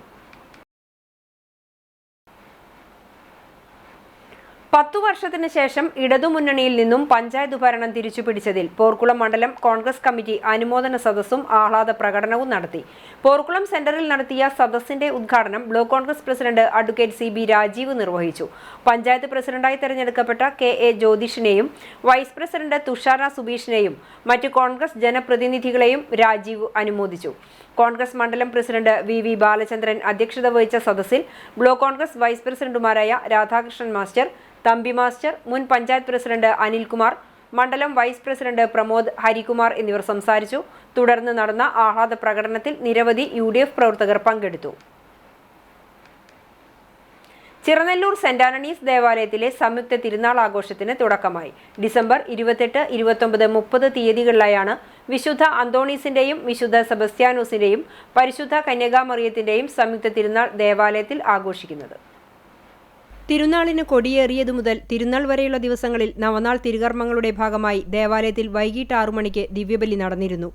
10 വർഷത്തിന് ശേഷം ഇടതുമുന്നണിയിൽ നിന്നും പഞ്ചായത്ത് ഭരണം തിരിച്ചുപിടിച്ചതിൽ പോർക്കുളം മണ്ഡലം കോൺഗ്രസ് കമ്മിറ്റി അനുമോദന സദസ്സും ആഹ്ലാദ പ്രകടനവും നടത്തി. പോർക്കുളം സെന്ററിൽ നടത്തിയ സദസ്സിന്റെ ഉദ്ഘാടനം block Congress president advocate CB Rajeev നിർവഹിച്ചു. പഞ്ചായത്ത് പ്രസിഡന്റായി തെരഞ്ഞെടുക്കപ്പെട്ട KA ജ്യോതിഷിനെയും വൈസ് പ്രസിഡന്റ് തുഷാര സുബീഷിനെയും മറ്റ് കോൺഗ്രസ് ജനപ്രതിനിധികളെയും രാജീവ് അനുമോദിച്ചു. കോൺഗ്രസ് മണ്ഡലം പ്രസിഡന്റ് VV ബാലചന്ദ്രൻ അധ്യക്ഷത വഹിച്ച സദസ്സിൽ ബ്ലോക്ക് കോൺഗ്രസ് വൈസ് പ്രസിഡന്റുമാരായ രാധാകൃഷ്ണൻ മാസ്റ്റർ, തമ്പി മാസ്റ്റർ, മുൻ പഞ്ചായത്ത് പ്രസിഡന്റ് അനിൽകുമാർ, മണ്ഡലം വൈസ് പ്രസിഡന്റ് പ്രമോദ്, ഹരികുമാർ എന്നിവർ സംസാരിച്ചു. തുടർന്ന് നടന്ന ആഹ്ലാദ പ്രകടനത്തിൽ നിരവധി UDF പ്രവർത്തകർ പങ്കെടുത്തു. ചിറനെല്ലൂർ സെന്റ് ആന്റണീസ് ദേവാലയത്തിലെ സംയുക്ത തിരുനാൾ ആഘോഷത്തിന് തുടക്കമായി. ഡിസംബർ 28, 29, 30 തീയതികളിലായാണ് വിശുദ്ധ അന്തോണീസിന്റെയും വിശുദ്ധ സെബസ്ത്യാനോസിന്റെയും പരിശുദ്ധ കന്യകാമറിയത്തിന്റെയും സംയുക്ത തിരുനാൾ ദേവാലയത്തിൽ ആഘോഷിക്കുന്നത്. തിരുനാളിന് കൊടിയേറിയതു മുതൽ തിരുനാൾ വരെയുള്ള ദിവസങ്ങളിൽ നവനാൾ തിരുകർമ്മങ്ങളുടെ ഭാഗമായി ദേവാലയത്തിൽ വൈകിട്ട് 6 മണിക്ക് ദിവ്യബലി നടന്നിരുന്നു.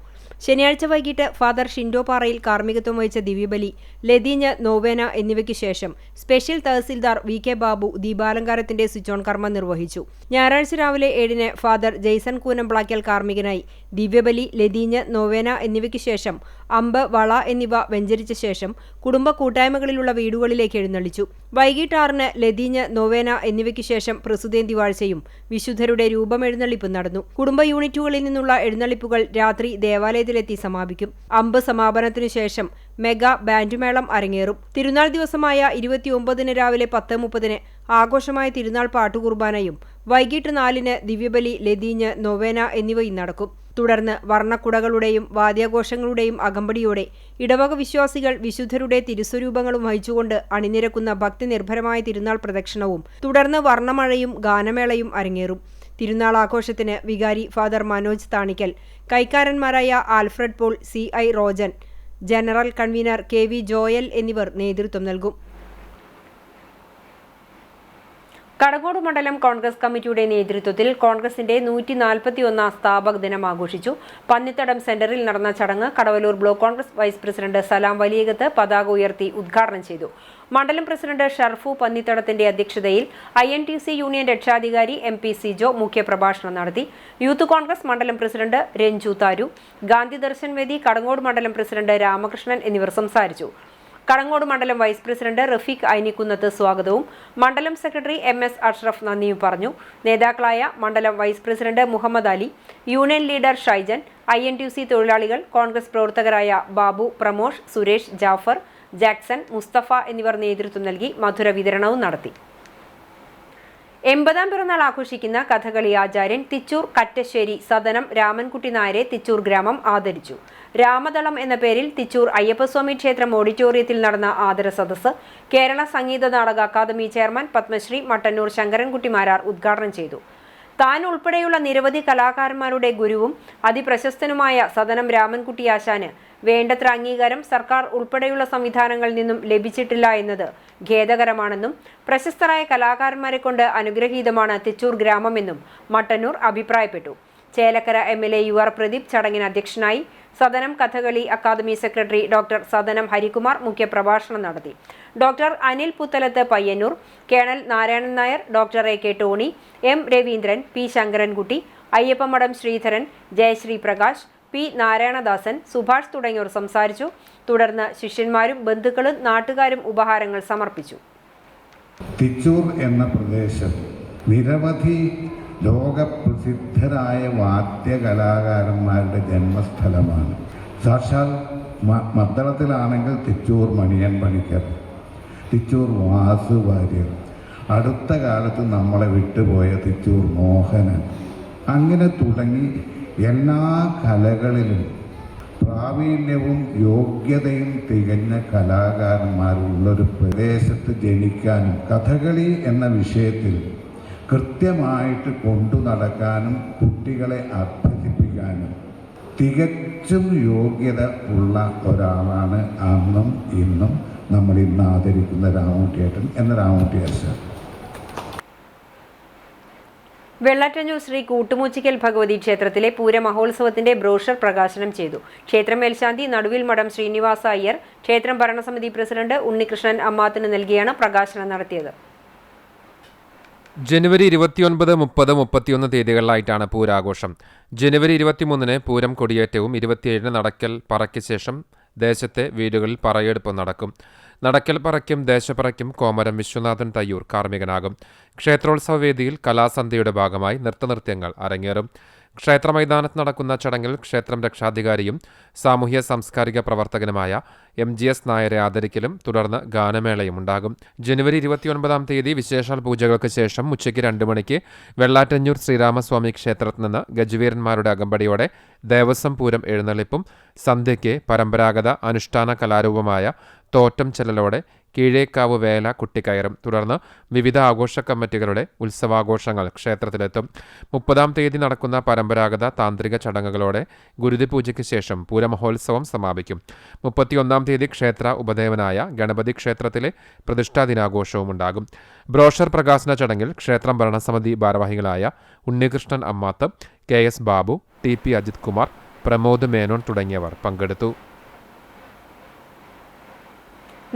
ശനിയാഴ്ച വൈകിട്ട് ഫാദർ ഷിൻഡോ പാറയിൽ കാർമ്മികത്വം വഹിച്ച ദിവ്യബലി, ലതീഞ്ഞ്, നോവേന എന്നിവയ്ക്ക് ശേഷം സ്പെഷ്യൽ തഹസിൽദാർ VK ബാബു ദീപാലങ്കാരത്തിന്റെ സ്വിച്ച് ഓൺ കർമ്മം നിർവഹിച്ചു. ഞായറാഴ്ച രാവിലെ 7-ന് ഫാദർ ജെയ്സൺ കൂനംപ്ലാക്കൽ കാർമ്മികനായി ദിവ്യബലി, ലതീഞ്ഞ്, നോവേന എന്നിവയ്ക്ക് ശേഷം അമ്പ്, വള എന്നിവ വെഞ്ചരിച്ച ശേഷം കുടുംബ കൂട്ടായ്മകളിലുള്ള വീടുകളിലേക്ക് എഴുന്നള്ളിച്ചു. വൈകിട്ട് 6-ന് ലതീഞ്ഞ്, നോവേന എന്നിവയ്ക്ക് ശേഷം പ്രസുതേന്തി വാഴ്ചയും വിശുദ്ധരുടെ രൂപമെഴുന്നള്ളിപ്പും നടന്നു. കുടുംബ യൂണിറ്റുകളിൽ നിന്നുള്ള എഴുന്നള്ളിപ്പുകൾ രാത്രി ദേവാലയത്തിലെത്തി സമാപിക്കും. അമ്പ് സമാപനത്തിനു ശേഷം മെഗാ ബാൻഡുമേളം അരങ്ങേറും. തിരുനാൾ ദിവസമായ 29-ന് രാവിലെ 10:30-ന് ആഘോഷമായ തിരുനാൾ പാട്ടുകുർബാനയും വൈകിട്ട് 4-ന് ദിവ്യബലി, ലതീഞ്ഞ്, നോവേന എന്നിവയും നടക്കും. തുടർന്ന് വർണ്ണക്കുടകളുടെയും വാദ്യാഘോഷങ്ങളുടെയും അകമ്പടിയോടെ ഇടവക വിശ്വാസികൾ വിശുദ്ധരുടെ തിരുസ്വരൂപങ്ങളും വഹിച്ചുകൊണ്ട് അണിനിരക്കുന്ന ഭക്തി നിർഭരമായ തിരുനാൾ പ്രദക്ഷിണവും തുടർന്ന് വർണ്ണമഴയും ഗാനമേളയും അരങ്ങേറും. തിരുനാൾ ആഘോഷത്തിന് വികാരി ഫാദർ മനോജ് താണിക്കൽ, കൈക്കാരന്മാരായ Alfred Paul, CI Rojan, general convener KV Joel എന്നിവർ നേതൃത്വം നൽകും. കടകോട് മണ്ഡലം കോൺഗ്രസ് കമ്മിറ്റിയുടെ നേതൃത്വത്തിൽ കോൺഗ്രസിന്റെ 141 സ്ഥാപക ദിനം ആഘോഷിച്ചു. പന്നിത്തടം സെന്ററിൽ നടന്ന ചടങ്ങ് Kadavallur block Congress vice president Salam Valiyakath പതാക ഉയർത്തി ഉദ്ഘാടനം ചെയ്തു. മണ്ഡലം പ്രസിഡന്റ് ഷർഫു പന്നിത്തടത്തിന്റെ അധ്യക്ഷതയിൽ INTC യൂണിയൻ രക്ഷാധികാരി MP സിജോ മുഖ്യപ്രഭാഷണം നടത്തി. യൂത്ത് കോൺഗ്രസ് മണ്ഡലം പ്രസിഡന്റ് രഞ്ജു താരു, ഗാന്ധി ദർശൻ വേദി കടങ്ങോട് മണ്ഡലം പ്രസിഡന്റ് രാമകൃഷ്ണൻ എന്നിവർ സംസാരിച്ചു. കടങ്ങോട് മണ്ഡലം വൈസ് പ്രസിഡന്റ് റഫീഖ് ഐനിക്കുന്നത്ത് സ്വാഗതവും മണ്ഡലം സെക്രട്ടറി MS അഷ്റഫ് നന്ദിയും പറഞ്ഞു. നേതാക്കളായ മണ്ഡലം vice president Muhammad Ali, union leader Shaijan, INTC തൊഴിലാളികൾ, കോൺഗ്രസ് പ്രവർത്തകരായ ബാബു, പ്രമോഷ്, സുരേഷ്, ജാഫർ, ജാക്സൺ, മുസ്തഫ എന്നിവർ നേതൃത്വം നൽകി മധുര വിതരണവും നടത്തി. 80ാം പിറന്നാൾ ആഘോഷിക്കുന്ന കഥകളി ആചാര്യൻ തിച്ചൂർ കറ്റശ്ശേരി സദനം രാമൻകുട്ടി നായരെ തിച്ചൂർ ഗ്രാമം ആദരിച്ചു. രാമദളം എന്ന പേരിൽ തിച്ചൂർ അയ്യപ്പസ്വാമി ക്ഷേത്രം ഓഡിറ്റോറിയത്തിൽ നടന്ന ആദര സദസ്സ് കേരള സംഗീത നാടക അക്കാദമി ചെയർമാൻ പത്മശ്രീ മട്ടന്നൂർ ശങ്കരൻകുട്ടി മാരാർ ഉദ്ഘാടനം ചെയ്തു. താൻ ഉൾപ്പെടെയുള്ള നിരവധി കലാകാരന്മാരുടെ ഗുരുവും അതിപ്രശസ്തനുമായ സദനം രാമൻകുട്ടി ആശാന് വേണ്ടത്ര അംഗീകാരം സർക്കാർ ഉൾപ്പെടെയുള്ള സംവിധാനങ്ങളിൽ നിന്നും ലഭിച്ചിട്ടില്ല എന്നത് ഖേദകരമാണെന്നും പ്രശസ്തരായ കലാകാരന്മാരെ കൊണ്ട് അനുഗ്രഹീതമാണ് തിച്ചൂർ ഗ്രാമമെന്നും മട്ടന്നൂർ അഭിപ്രായപ്പെട്ടു. ചേലക്കര MLA UR പ്രദീപ് ചടങ്ങിന് അധ്യക്ഷനായി. Sadanam Kathakali academy secretary doctor Sadanam Harikumar മുഖ്യപ്രഭാഷണം നടത്തി. Doctor Anil Puthalath Payyanur, colonel Narayanan Nair, doctor AK Tony, M Raveendran, P Sankarankutty, Ayyappamadom Sreedharan, Jayasree Prakash, P Narayanadasan, Subhash തുടങ്ങിയവർ സംസാരിച്ചു. തുടർന്ന് ശിഷ്യന്മാരും ബന്ധുക്കളും നാട്ടുകാരും ഉപഹാരങ്ങൾ സമർപ്പിച്ചു. തിച്ചൂർ എന്ന പ്രദേശം നിരവധി ലോകപ്രസിദ്ധരായ വാദ്യകലാകാരന്മാരുടെ ജന്മസ്ഥലമാണ്. സാക്ഷാൽ മദ്ദളത്തിലാണെങ്കിൽ തിച്ചൂർ മണിയൻ പണിക്കർ, തിച്ചൂർ വാസു വാര്യർ, അടുത്ത കാലത്ത് നമ്മളെ വിട്ടുപോയ തിച്ചൂർ മോഹനൻ, അങ്ങനെ തുടങ്ങി എല്ലാ കലകളിലും പ്രാവീണ്യവും യോഗ്യതയും തികഞ്ഞ കലാകാരന്മാരുള്ളൊരു പ്രദേശത്ത് ജനിക്കാനും കഥകളി എന്ന വിഷയത്തിൽ കൃത്യമായിട്ട് കൊണ്ടു നടക്കാനും കുട്ടികളെ അഭ്യസിപ്പിക്കാനും തികച്ചും യോഗ്യത ഉള്ള ഒരാളാണ് അന്നും ഇന്നും നമ്മൾ ഇന്ന് ആദരിക്കുന്ന രാമകുട്ടിയേട്ടൻ എന്ന രാമകുട്ടി ആശാൻ. വെള്ളാറ്റഞ്ഞൂർ ശ്രീ കൂട്ടുമൂച്ചിക്കൽ ഭഗവതി ക്ഷേത്രത്തിലെ പൂരമഹോത്സവത്തിന്റെ ബ്രോഷർ പ്രകാശനം ചെയ്തു. ക്ഷേത്രം മേൽശാന്തി നടുവിൽ മഠം ശ്രീനിവാസ അയ്യർ ക്ഷേത്രം ഭരണസമിതി പ്രസിഡന്റ് ഉണ്ണികൃഷ്ണൻ അമ്മാത്തിന് നൽകിയാണ് പ്രകാശനം നടത്തിയത്. ജനുവരി 29, 30, 31 തീയതികളിലായിട്ടാണ് പൂരാഘോഷം. ജനുവരി 23-ന് പൂരം കൊടിയേറ്റവും 27-ന് നടക്കൽ പറയ്ക്ക് ശേഷം ദേശത്തെ വീടുകളിൽ പറയെടുപ്പും നടക്കും. നടക്കൽ പറയ്ക്കും ദേശപ്പറയ്ക്കും കോമരം വിശ്വനാഥൻ തയ്യൂർ കാർമ്മികനാകും. ക്ഷേത്രോത്സവ വേദിയിൽ കലാസന്ധ്യയുടെ ഭാഗമായി നൃത്തനൃത്യങ്ങൾ അരങ്ങേറും. ക്ഷേത്രമൈതാനത്ത് നടക്കുന്ന ചടങ്ങിൽ ക്ഷേത്രം രക്ഷാധികാരിയും സാമൂഹ്യ സാംസ്കാരിക പ്രവർത്തകനുമായ MGS നായരെ ആദരിക്കലും തുടർന്ന് ഗാനമേളയും ഉണ്ടാകും. ജനുവരി 29-ാം തീയതി വിശേഷാൽ പൂജകൾക്ക് ശേഷം ഉച്ചയ്ക്ക് 2 മണിക്ക് വെള്ളാറ്റഞ്ഞൂർ ശ്രീരാമസ്വാമി ക്ഷേത്രത്തിൽ നിന്ന് ഗജവീരന്മാരുടെ അകമ്പടിയോടെ ദേവസ്വം പൂരം എഴുന്നള്ളിപ്പും സന്ധ്യയ്ക്ക് പരമ്പരാഗത അനുഷ്ഠാന കലാരൂപമായ തോറ്റം ചെല്ലലോടെ കീഴേക്കാവ് വേല കുട്ടിക്കയറും. തുടർന്ന് വിവിധ ആഘോഷ കമ്മിറ്റികളുടെ ഉത്സവാഘോഷങ്ങൾ ക്ഷേത്രത്തിലെത്തും. 30-ാം തീയതി നടക്കുന്ന പരമ്പരാഗത താന്ത്രിക ചടങ്ങുകളോടെ ഗുരുതി പൂജയ്ക്ക് ശേഷം പൂരമഹോത്സവം സമാപിക്കും. 31-ാം തീയതി ക്ഷേത്ര ഉപദേവനായ ഗണപതി ക്ഷേത്രത്തിലെ പ്രതിഷ്ഠാ ദിനാഘോഷവും ഉണ്ടാകും. ബ്രോഷർ പ്രകാശന ചടങ്ങിൽ ക്ഷേത്രം ഭരണസമിതി ഭാരവാഹികളായ ഉണ്ണികൃഷ്ണൻ അമ്മാത്ത്, KS ബാബു, TP അജിത് കുമാർ, പ്രമോദ് മേനോൻ തുടങ്ങിയവർ പങ്കെടുത്തു.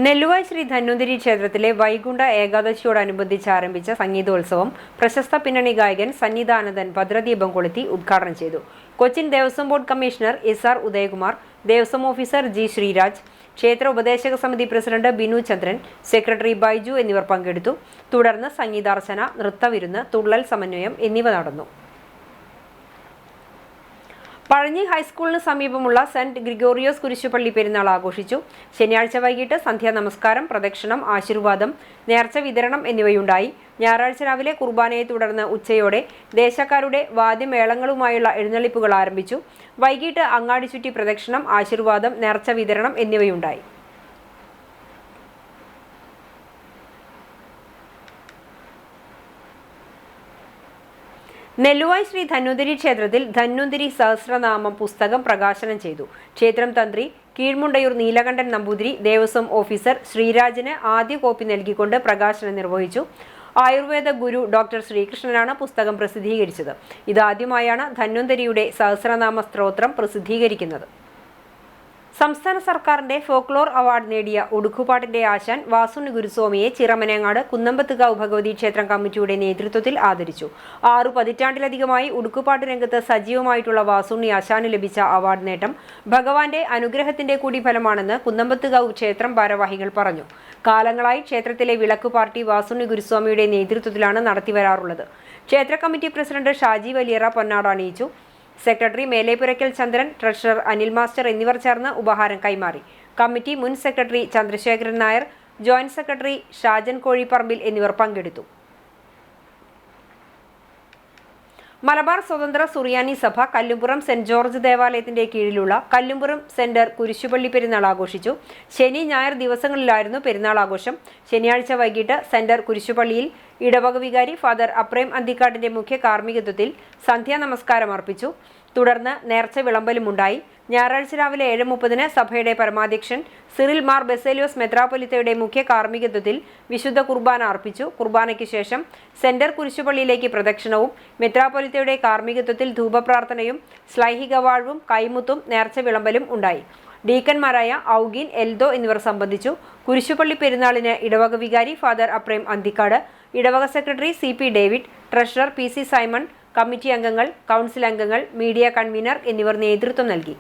നെല്ലുവായ് ശ്രീ ധന്വന്തരി ക്ഷേത്രത്തിലെ വൈകുണ്ഠ ഏകാദശിയോടനുബന്ധിച്ച് ആരംഭിച്ച സംഗീതോത്സവം പ്രശസ്ത പിന്നണി ഗായകൻ സന്നിധാനന്ദൻ ഭദ്രദീപം കൊളുത്തി ഉദ്ഘാടനം ചെയ്തു. Cochin Devaswom board commissioner SR Udayakumar, Devaswom officer G Sreeraj, ക്ഷേത്ര ഉപദേശക സമിതി പ്രസിഡന്റ് ബിനു ചന്ദ്രൻ, സെക്രട്ടറി ബൈജു എന്നിവർ പങ്കെടുത്തു. തുടർന്ന് സംഗീതാർച്ചന, നൃത്തവിരുന്ന്, തുള്ളൽ സമന്വയം എന്നിവ നടന്നു. പഴഞ്ഞി ഹൈസ്കൂളിന് സമീപമുള്ള സെന്റ് ഗ്രിഗോറിയോസ് കുരിശുപള്ളി പെരുന്നാൾ ആഘോഷിച്ചു. ശനിയാഴ്ച വൈകിട്ട് സന്ധ്യാ നമസ്കാരം, പ്രദക്ഷിണം, ആശീർവാദം, നേർച്ച വിതരണം എന്നിവയുണ്ടായി. ഞായറാഴ്ച രാവിലെ കുർബാനയെ തുടർന്ന് ഉച്ചയോടെ ദേശക്കാരുടെ വാദ്യമേളങ്ങളുമായുള്ള എഴുന്നള്ളിപ്പുകൾ ആരംഭിച്ചു. വൈകിട്ട് അങ്ങാടി ചുറ്റി പ്രദക്ഷിണം, ആശീർവാദം, നേർച്ച വിതരണം എന്നിവയുണ്ടായി. നെല്ലുവായ് ശ്രീ ധന്വന്തരി ക്ഷേത്രത്തിൽ ധന്വന്തരി സഹസ്രനാമം പുസ്തകം പ്രകാശനം ചെയ്തു. ക്ഷേത്രം തന്ത്രി കീഴ്മുണ്ടയൂർ നീലകണ്ഠൻ നമ്പൂതിരി ദേവസ്വം ഓഫീസർ ശ്രീരാജിന് ആദ്യ കോപ്പി നൽകിക്കൊണ്ട് പ്രകാശനം നിർവഹിച്ചു. ആയുർവേദ ഗുരു ഡോക്ടർ ശ്രീകൃഷ്ണനാണ് പുസ്തകം പ്രസിദ്ധീകരിച്ചത്. ഇതാദ്യമായാണ് ധന്വന്തരിയുടെ സഹസ്രനാമ സ്തോത്രം പ്രസിദ്ധീകരിക്കുന്നത്. സംസ്ഥാന സർക്കാരിന്റെ ഫോക്ലോർ അവാർഡ് നേടിയ ഒടുക്കുപാട്ടിന്റെ ആശാൻ വാസുണ്ണി ഗുരുസ്വാമിയെ ചിറമനേങ്ങാട് കുന്നമ്പത്തുകാവ് ഭഗവതി ക്ഷേത്രം കമ്മിറ്റിയുടെ നേതൃത്വത്തിൽ ആദരിച്ചു. 6 പതിറ്റാണ്ടിലധികമായി ഉടുക്കുപാട്ട് രംഗത്ത് സജീവമായിട്ടുള്ള വാസുണ്ണി ആശാന് ലഭിച്ച അവാർഡ് നേട്ടം ഭഗവാന്റെ അനുഗ്രഹത്തിന്റെ കൂടി ഫലമാണെന്ന് കുന്നമ്പത്തുകാവ് ക്ഷേത്രം ഭാരവാഹികൾ പറഞ്ഞു. കാലങ്ങളായി ക്ഷേത്രത്തിലെ വിളക്ക് പാർട്ടി വാസുണ്ണി ഗുരുസ്വാമിയുടെ നേതൃത്വത്തിലാണ് നടത്തിവരാറുള്ളത്. ക്ഷേത്ര കമ്മിറ്റി പ്രസിഡന്റ് ഷാജി വലിയറ പൊന്നാട അണിയിച്ചു. Secretary Melepuraykkal Chandran, treasurer Anil master എന്നിവർ ചേർന്ന് ഉപഹാരം കൈമാറി. കമ്മിറ്റി മുൻ secretary Chandrasekharan Nair, joint secretary Shajan Kozhipparambil എന്നിവർ പങ്കെടുത്തു. മലബാർ സ്വതന്ത്ര സുറിയാനി സഭ കല്ലുംപുറം സെന്റ് ജോർജ് ദേവാലയത്തിന്റെ കീഴിലുള്ള കല്ലുംപുറം സെന്റർ കുരിശുപള്ളി പെരുന്നാൾ ആഘോഷിച്ചു. ശനി ഞായർ ദിവസങ്ങളിലായിരുന്നു പെരുന്നാൾ ആഘോഷം. ശനിയാഴ്ച വൈകിട്ട് സെന്റർ കുരിശുപള്ളിയിൽ ഇടവക വികാരി ഫാദർ അപ്രേം അന്തിക്കാടിന്റെ മുഖ്യ കാർമ്മികത്വത്തിൽ സന്ധ്യാ നമസ്കാരം അർപ്പിച്ചു. തുടർന്ന് നേർച്ച വിളമ്പലുമുണ്ടായി. ഞായറാഴ്ച രാവിലെ 7:30 സഭയുടെ പരമാധ്യക്ഷൻ സിറിൽ മാർ ബെസേലിയോസ് മെത്രാപ്പൊലിത്തയുടെ മുഖ്യ കാർമ്മികത്വത്തിൽ വിശുദ്ധ കുർബാന അർപ്പിച്ചു. കുർബാനയ്ക്ക് ശേഷം സെന്റർ കുരിശുപള്ളിയിലേക്ക് പ്രദക്ഷിണവും മെത്രാപ്പൊലിത്തയുടെ കാർമ്മികത്വത്തിൽ ധൂപപ്രാർത്ഥനയും ശ്ലൈഹിക വാഴ്വും കൈമുത്തും നേർച്ച വിളമ്പലും ഉണ്ടായി. ഡീക്കന്മാരായ ഔഗീൻ, എൽദോ എന്നിവർ സംബന്ധിച്ചു. കുരിശുപള്ളി പെരുന്നാളിന് ഇടവക വികാരി ഫാദർ അപ്രേം അന്തിക്കാട്, ഇടവക secretary CP David, treasurer PC Simon, committee അംഗങ്ങൾ, കൗൺസിൽ അംഗങ്ങൾ, മീഡിയ കൺവീനർ എന്നിവർ നേതൃത്വം നൽകി.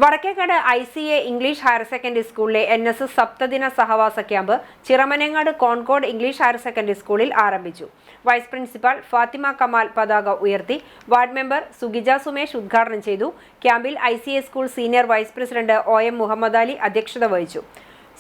Vadakkekad ICA English higher secondary സ്കൂളിലെ NSS സപ്തദിന സഹവാസ camp Chiramanangad Concord English higher secondary സ്കൂളിൽ ആരംഭിച്ചു. വൈസ് പ്രിൻസിപ്പാൾ ഫാത്തിമ കമാൽ പതാക ഉയർത്തി. വാർഡ് മെമ്പർ സുഗിജ സുമേഷ് ഉദ്ഘാടനം ചെയ്തു. ക്യാമ്പിൽ ICA school senior vice president OM Muhammad Ali അധ്യക്ഷത വഹിച്ചു.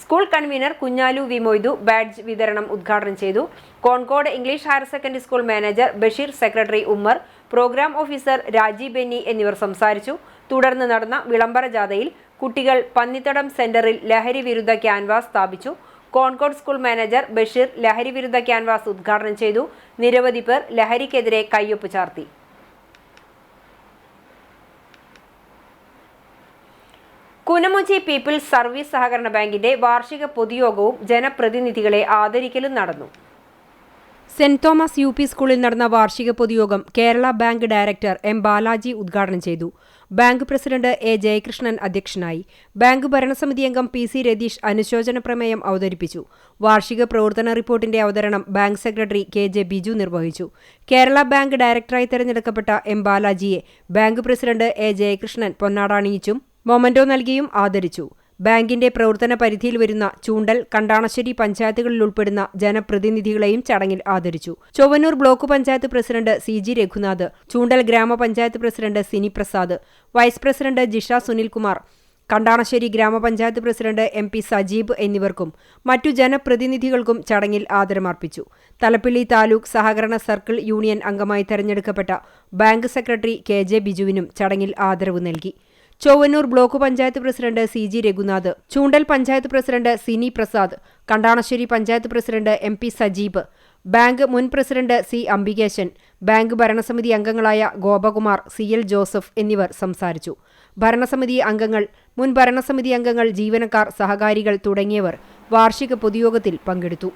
School convener Kunhalu V Moidu badge വിതരണം ഉദ്ഘാടനം ചെയ്തു. Concord English higher secondary school manager Basheer, secretary Ummer, programme officer Raji Benny എന്നിവർ സംസാരിച്ചു. തുടർന്ന് നടന്ന വിളംബര ജാഥയിൽ കുട്ടികൾ പന്നിത്തടം സെന്ററിൽ ലഹരി വിരുദ്ധ ക്യാൻവാസ് സ്ഥാപിച്ചു. കോൺകോഡ് സ്കൂൾ മാനേജർ ബഷീർ ലഹരി വിരുദ്ധ ക്യാൻവാസ് ഉദ്ഘാടനം ചെയ്തു. നിരവധി പേർ ലഹരിക്കെതിരെ കയ്യൊപ്പ് ചാർത്തി. കുനമുച്ചി പീപ്പിൾസ് സർവീസ് സഹകരണ ബാങ്കിന്റെ വാർഷിക പൊതുയോഗവും ജനപ്രതിനിധികളെ ആദരിക്കലും നടന്നു. സെന്റ് തോമസ് UP സ്കൂളിൽ നടന്ന വാർഷിക പൊതുയോഗം Kerala bank director M Balaji ഉദ്ഘാടനം ചെയ്തു. ബാങ്ക് പ്രസിഡന്റ് A ജയകൃഷ്ണൻ അധ്യക്ഷനായി. ബാങ്ക് ഭരണസമിതി അംഗം PC രതീഷ് അനുശോചന പ്രമേയം അവതരിപ്പിച്ചു. വാർഷിക പ്രവർത്തന റിപ്പോർട്ടിന്റെ അവതരണം ബാങ്ക് സെക്രട്ടറി KJ ബിജു നിർവഹിച്ചു. കേരള ബാങ്ക് ഡയറക്ടറായി തെരഞ്ഞെടുക്കപ്പെട്ട M ബാലാജിയെ ബാങ്ക് പ്രസിഡന്റ് A ജയകൃഷ്ണൻ പൊന്നാട അണിയിച്ചും മൊമന്റോ നൽകിയും ആദരിച്ചു. ബാങ്കിന്റെ പ്രവർത്തന പരിധിയിൽ വരുന്ന ചൂണ്ടൽ, കണ്ടാണശ്ശേരി പഞ്ചായത്തുകളിൽ ഉൾപ്പെടുന്ന ജനപ്രതിനിധികളെയും ചടങ്ങിൽ ആദരിച്ചു. Chowannur block panchayat president CG Raghunath, Choondal gramapanchayat president Sini Prasad, vice president Jisha Sunilkumar, Kandanassery gramapanchayat president MP Sajeeb എന്നിവർക്കും മറ്റു ജനപ്രതിനിധികൾക്കും ചടങ്ങിൽ ആദരമർപ്പിച്ചു. തലപ്പിള്ളി താലൂക്ക് സഹകരണ സർക്കിൾ യൂണിയൻ അംഗമായി തെരഞ്ഞെടുക്കപ്പെട്ട ബാങ്ക് സെക്രട്ടറി KJ ബിജുവിനും ചടങ്ങിൽ ആദരവ് നൽകി. Chowannur block panchayat president CG Raghunath, Choondal panchayat president Sini Prasad, Kandanassery panchayat president MP Sajeeb, bank മുൻ പ്രസിഡന്റ് C അംബികേശൻ, ബാങ്ക് ഭരണസമിതി അംഗങ്ങളായ ഗോപകുമാർ, CL ജോസഫ് എന്നിവർ സംസാരിച്ചു. ഭരണസമിതി അംഗങ്ങൾ, മുൻ ഭരണസമിതി അംഗങ്ങൾ, ജീവനക്കാർ, സഹകാരികൾ തുടങ്ങിയവർ വാർഷിക പൊതുയോഗത്തിൽ പങ്കെടുത്തു.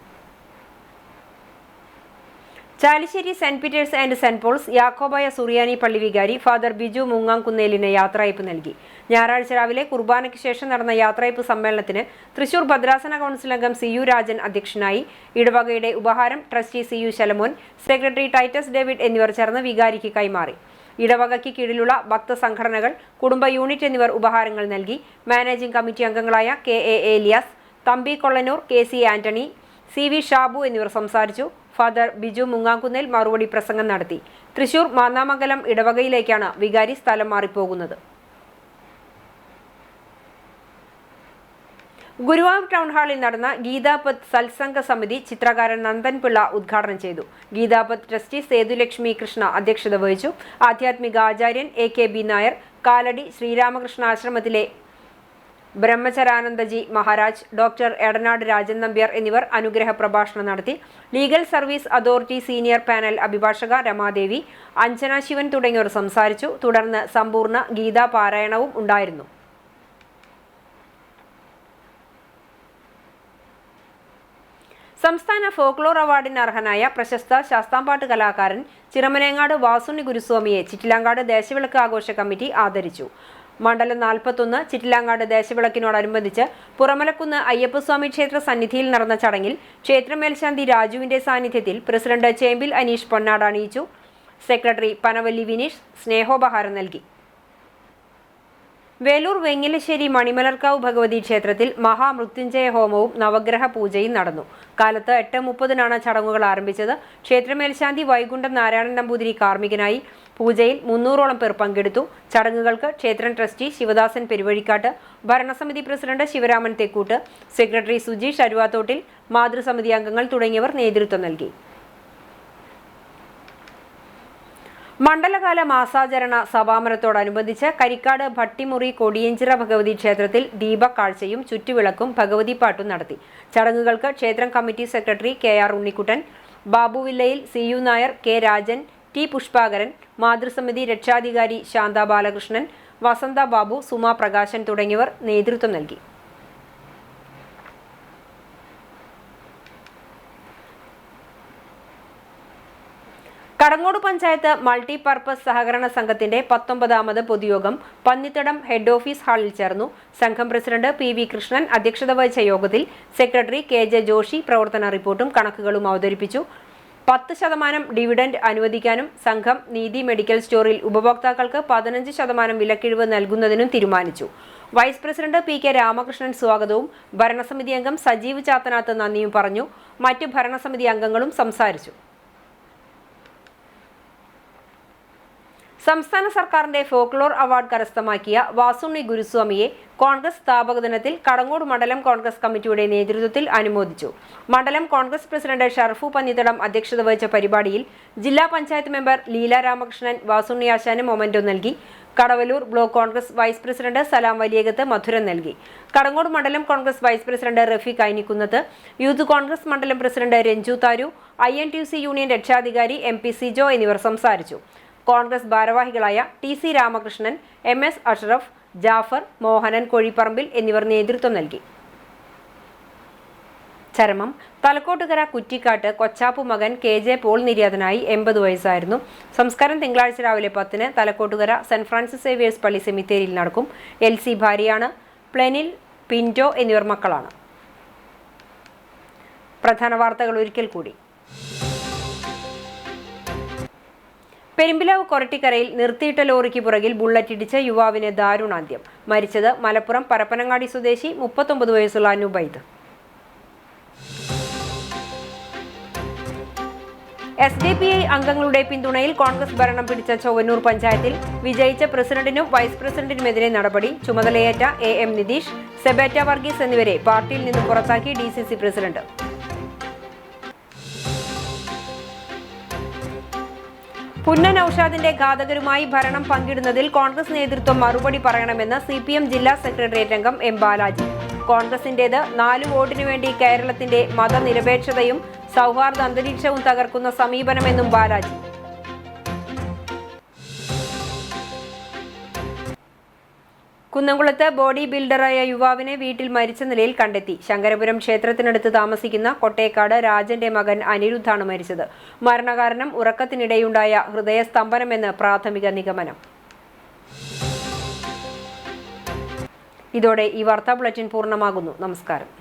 Chalissery saint Peter's and saint Paul's Yakobaya Suriyani പള്ളി വികാരി ഫാദർ ബിജു മുങ്ങാംകുന്നേലിന് യാത്രയയപ്പ് നൽകി. ഞായറാഴ്ച രാവിലെ കുർബാനയ്ക്ക് ശേഷം നടന്ന യാത്രയയപ്പ് സമ്മേളനത്തിന് തൃശൂർ ഭദ്രാസന കൗൺസിൽ അംഗം CU രാജൻ അധ്യക്ഷനായി. ഇടവകയുടെ ഉപഹാരം trustee CU Shalamon, secretary Titus David എന്നിവർ ചേർന്ന് വികാരിക്ക് കൈമാറി. ഇടവകയ്ക്ക് കീഴിലുള്ള ഭക്ത സംഘടനകൾ, കുടുംബ യൂണിറ്റ് എന്നിവർ ഉപഹാരങ്ങൾ നൽകി. മാനേജിംഗ് കമ്മിറ്റി അംഗങ്ങളായ KA Elias, Thampi Kollanoor, KC Antony, CV Shabu എന്നിവർ സംസാരിച്ചു. ഫാദർ ബിജു മുങ്ങാംകുന്നേൽ മറുപടി പ്രസംഗം നടത്തി. തൃശൂർ മാന്നാമംഗലം ഇടവകയിലേക്കാണ് വികാരി സ്ഥലം മാറിപ്പോകുന്നത്. ഗുരുവായൂർ ടൗൺ ഹാളിൽ നടന്ന ഗീതാപത് സത്സംഗ സമിതി ചിത്രകാരൻ നന്ദൻ പിള്ള ഉദ്ഘാടനം ചെയ്തു. ഗീതാപത് ട്രസ്റ്റി സേതുലക്ഷ്മി കൃഷ്ണ അധ്യക്ഷത വഹിച്ചു. ആധ്യാത്മിക ആചാര്യൻ AK B നായർ, കാലടി ശ്രീരാമകൃഷ്ണ ആശ്രമത്തിലെ ബ്രഹ്മചരാനന്ദജി മഹാരാജ്, ഡോക്ടർ എടനാട് രാജൻ നമ്പ്യാർ എന്നിവർ അനുഗ്രഹ പ്രഭാഷണം നടത്തി. Legal service authority senior panel അഭിഭാഷക രമാദേവി, അഞ്ജന ശിവൻ തുടങ്ങിയവർ സംസാരിച്ചു. തുടർന്ന് സമ്പൂർണ്ണ ഗീതാ പാരായണവും ഉണ്ടായിരുന്നു. സംസ്ഥാന ഫോക്ലോർ അവാർഡിന് അർഹനായ പ്രശസ്ത ശാസ്താംപാട്ട് കലാകാരൻ ചിറമനേങ്ങാട് വാസുണ്ണി ഗുരുസ്വാമിയെ ചിറ്റിലാങ്കാട് ദേശവിളക്ക് ആഘോഷ കമ്മിറ്റി ആദരിച്ചു. മണ്ഡലം 41 ചിറ്റിലാങ്കാട് ദേശവിളക്കിനോടനുബന്ധിച്ച് പുറമലക്കുന്ന് അയ്യപ്പസ്വാമി ക്ഷേത്ര സന്നിധിയിൽ നടന്ന ചടങ്ങിൽ ക്ഷേത്രമേൽശാന്തി രാജുവിന്റെ സാന്നിധ്യത്തിൽ പ്രസിഡന്റ് ചേമ്പിൽ അനീഷ് പൊന്നാട അണിയിച്ചു. സെക്രട്ടറി പനവല്ലി വിനീഷ് സ്നേഹോപഹാരം നൽകി. വേലൂർ വെങ്ങിലശ്ശേരി മണിമലർക്കാവ് ഭഗവതി ക്ഷേത്രത്തിൽ മഹാമൃത്യുഞ്ജയ ഹോമവും നവഗ്രഹ പൂജയും നടന്നു. കാലത്ത് 8:30 ചടങ്ങുകൾ ആരംഭിച്ചത്. ക്ഷേത്രമേൽശാന്തി വൈകുണ്ഠം നാരായണൻ നമ്പൂതിരി കാർമ്മികനായി. പൂജയിൽ 300ഓളം പേർ പങ്കെടുത്തു. ചടങ്ങുകൾക്ക് ക്ഷേത്രം ട്രസ്റ്റി ശിവദാസൻ പെരുവഴിക്കാട്ട്, ഭരണസമിതി പ്രസിഡന്റ് ശിവരാമൻ തെക്കൂട്ട്, സെക്രട്ടറി സുജീഷ് അരുവാത്തോട്ടിൽ, മാതൃസമിതി അംഗങ്ങൾ തുടങ്ങിയവർ നേതൃത്വം നൽകി. മണ്ഡലകാല മാസാചരണ സമാപനത്തോടനുബന്ധിച്ച് കരിക്കാട് ഭട്ടിമുറി കൊടിയഞ്ചിറ ഭഗവതി ക്ഷേത്രത്തിൽ ദീപക്കാഴ്ചയും ചുറ്റുവിളക്കും ഭഗവതിപ്പാട്ടും നടത്തി. ചടങ്ങുകൾക്ക് ക്ഷേത്രം കമ്മിറ്റി സെക്രട്ടറി KR ഉണ്ണിക്കുട്ടൻ, ബാബുവില്ലയിൽ CU Nair, K Rajan, T Pushpakaran, മാതൃസമിതി രക്ഷാധികാരി ശാന്ത ബാലകൃഷ്ണൻ, വസന്ത ബാബു, സുമ പ്രകാശൻ തുടങ്ങിയവർ നേതൃത്വം നൽകി. കടങ്ങോട് പഞ്ചായത്ത് മൾട്ടിപർപ്പസ് സഹകരണ സംഘത്തിന്റെ 19ാമത് പൊതുയോഗം പന്നിത്തടം ഹെഡ് ഓഫീസ് ഹാളിൽ ചേർന്നു. സംഘം പ്രസിഡന്റ് PV കൃഷ്ണൻ അധ്യക്ഷത വഹിച്ച യോഗത്തിൽ സെക്രട്ടറി KJ ജോഷി പ്രവർത്തന റിപ്പോർട്ടും കണക്കുകളും അവതരിപ്പിച്ചു. 10% ഡിവിഡന്റ് അനുവദിക്കാനും സംഘം നീതി മെഡിക്കൽ സ്റ്റോറിൽ ഉപഭോക്താക്കൾക്ക് 15% വിലക്കിഴിവ് നൽകുന്നതിനും തീരുമാനിച്ചു. വൈസ് പ്രസിഡന്റ് PK രാമകൃഷ്ണൻ സ്വാഗതവും ഭരണസമിതി അംഗം സജീവ് ചാത്തനാത്ത് നന്ദിയും പറഞ്ഞു. മറ്റ് ഭരണസമിതി അംഗങ്ങളും സംസാരിച്ചു. സംസ്ഥാന സർക്കാരിന്റെ ഫോക്ലോർ അവാർഡ് കരസ്ഥമാക്കിയ വാസുണ്ണി ഗുരുസ്വാമിയെ കോൺഗ്രസ് സ്ഥാപക ദിനത്തിൽ കടങ്ങോട് മണ്ഡലം കോൺഗ്രസ് കമ്മിറ്റിയുടെ നേതൃത്വത്തിൽ അനുമോദിച്ചു. മണ്ഡലം കോൺഗ്രസ് പ്രസിഡന്റ് ഷർഫു പന്നിത്തടം അധ്യക്ഷത വഹിച്ച പരിപാടിയിൽ ജില്ലാ പഞ്ചായത്ത് മെമ്പർ ലീല രാമകൃഷ്ണൻ വാസുണ്ണി ആശാന് മൊമെന്റോ നൽകി. Kadavallur block Congress vice president Salam Valiyakath മധുരം നൽകി. കടങ്ങോട് മണ്ഡലം Congress vice president Rafeeq Ainikkunnath, youth Congress മണ്ഡലം president Ranju Tharu, INTUC union രക്ഷാധികാരി MP സിജോ എന്നിവർ സംസാരിച്ചു. കോൺഗ്രസ് ഭാരവാഹികളായ TC രാമകൃഷ്ണൻ, MS അഷ്റഫ്, ജാഫർ, മോഹനൻ കോഴിപ്പറമ്പിൽ എന്നിവർ നേതൃത്വം നൽകി. ചരമം തലക്കോട്ടുകര കുറ്റിക്കാട്ട് കൊച്ചാപ്പു മകൻ KJ പോൾ നിര്യാതനായി 80 വയസ്സായിരുന്നു. സംസ്കാരം തിങ്കളാഴ്ച രാവിലെ 10-ന് തലക്കോട്ടുകര സെന്റ് ഫ്രാൻസിസ് സേവിയേഴ്സ് പള്ളി സെമിത്തേരിയിൽ നടക്കും. LC ഭാര്യയാണ്. പ്ലെനിൽ, പിന്റോ എന്നിവർ മക്കളാണ്. പ്രധാന വാർത്തകൾ ഒരിക്കൽ കൂടി. പെരുമ്പിലാവ് കൊരട്ടിക്കരയിൽ നിർത്തിയിട്ട ലോറിക്ക് പുറകിൽ ബുള്ളറ്റ് ഇടിച്ച യുവാവിന് ദാരുണാന്ത്യം. മരിച്ചത് മലപ്പുറം പരപ്പനങ്ങാടി സ്വദേശി 39 വയസ്സുള്ള അനുബൈദ്. SDPI അംഗങ്ങളുടെ പിന്തുണയിൽ കോൺഗ്രസ് ഭരണം പിടിച്ച ചൊവ്വന്നൂർ പഞ്ചായത്തിൽ വിജയിച്ച പ്രസിഡന്റിനും വൈസ് പ്രസിഡന്റിനുമെതിരെ നടപടി. ചുമതലയേറ്റ AM നിതീഷ്, സെബേറ്റ വർഗീസ് എന്നിവരെ പാർട്ടിയിൽ നിന്ന് പുറത്താക്കി DCC പ്രസിഡന്റ്. പുന്നൻ ഔഷാദിന്റെ ഘാതകരുമായി ഭരണം പങ്കിടുന്നതിൽ കോൺഗ്രസ് നേതൃത്വം മറുപടി പറയണമെന്ന് CPM ജില്ലാ സെക്രട്ടേറിയറ്റ് അംഗം M ബാലാജി. കോൺഗ്രസിന്റേത് 4 വോട്ടിനു വേണ്ടി കേരളത്തിന്റെ മതനിരപേക്ഷതയും സൗഹാർദ്ദ അന്തരീക്ഷവും തകർക്കുന്ന സമീപനമെന്നും ബാലാജി. കുന്നംകുളത്ത് ബോഡി ബിൽഡറായ യുവാവിനെ വീട്ടിൽ മരിച്ച നിലയിൽ കണ്ടെത്തി. ശങ്കരപുരം ക്ഷേത്രത്തിനടുത്ത് താമസിക്കുന്ന കൊട്ടേക്കാട് രാജന്റെ മകൻ അനിരുദ്ധാണ് മരിച്ചത്. മരണകാരണം ഉറക്കത്തിനിടെയുണ്ടായ ഹൃദയസ്തംഭനമെന്ന് പ്രാഥമിക നിഗമനം. ഇതോടെ ഈ വാർത്താ ബുള്ളറ്റിൻ പൂർണ്ണമാകുന്നു. നമസ്കാരം.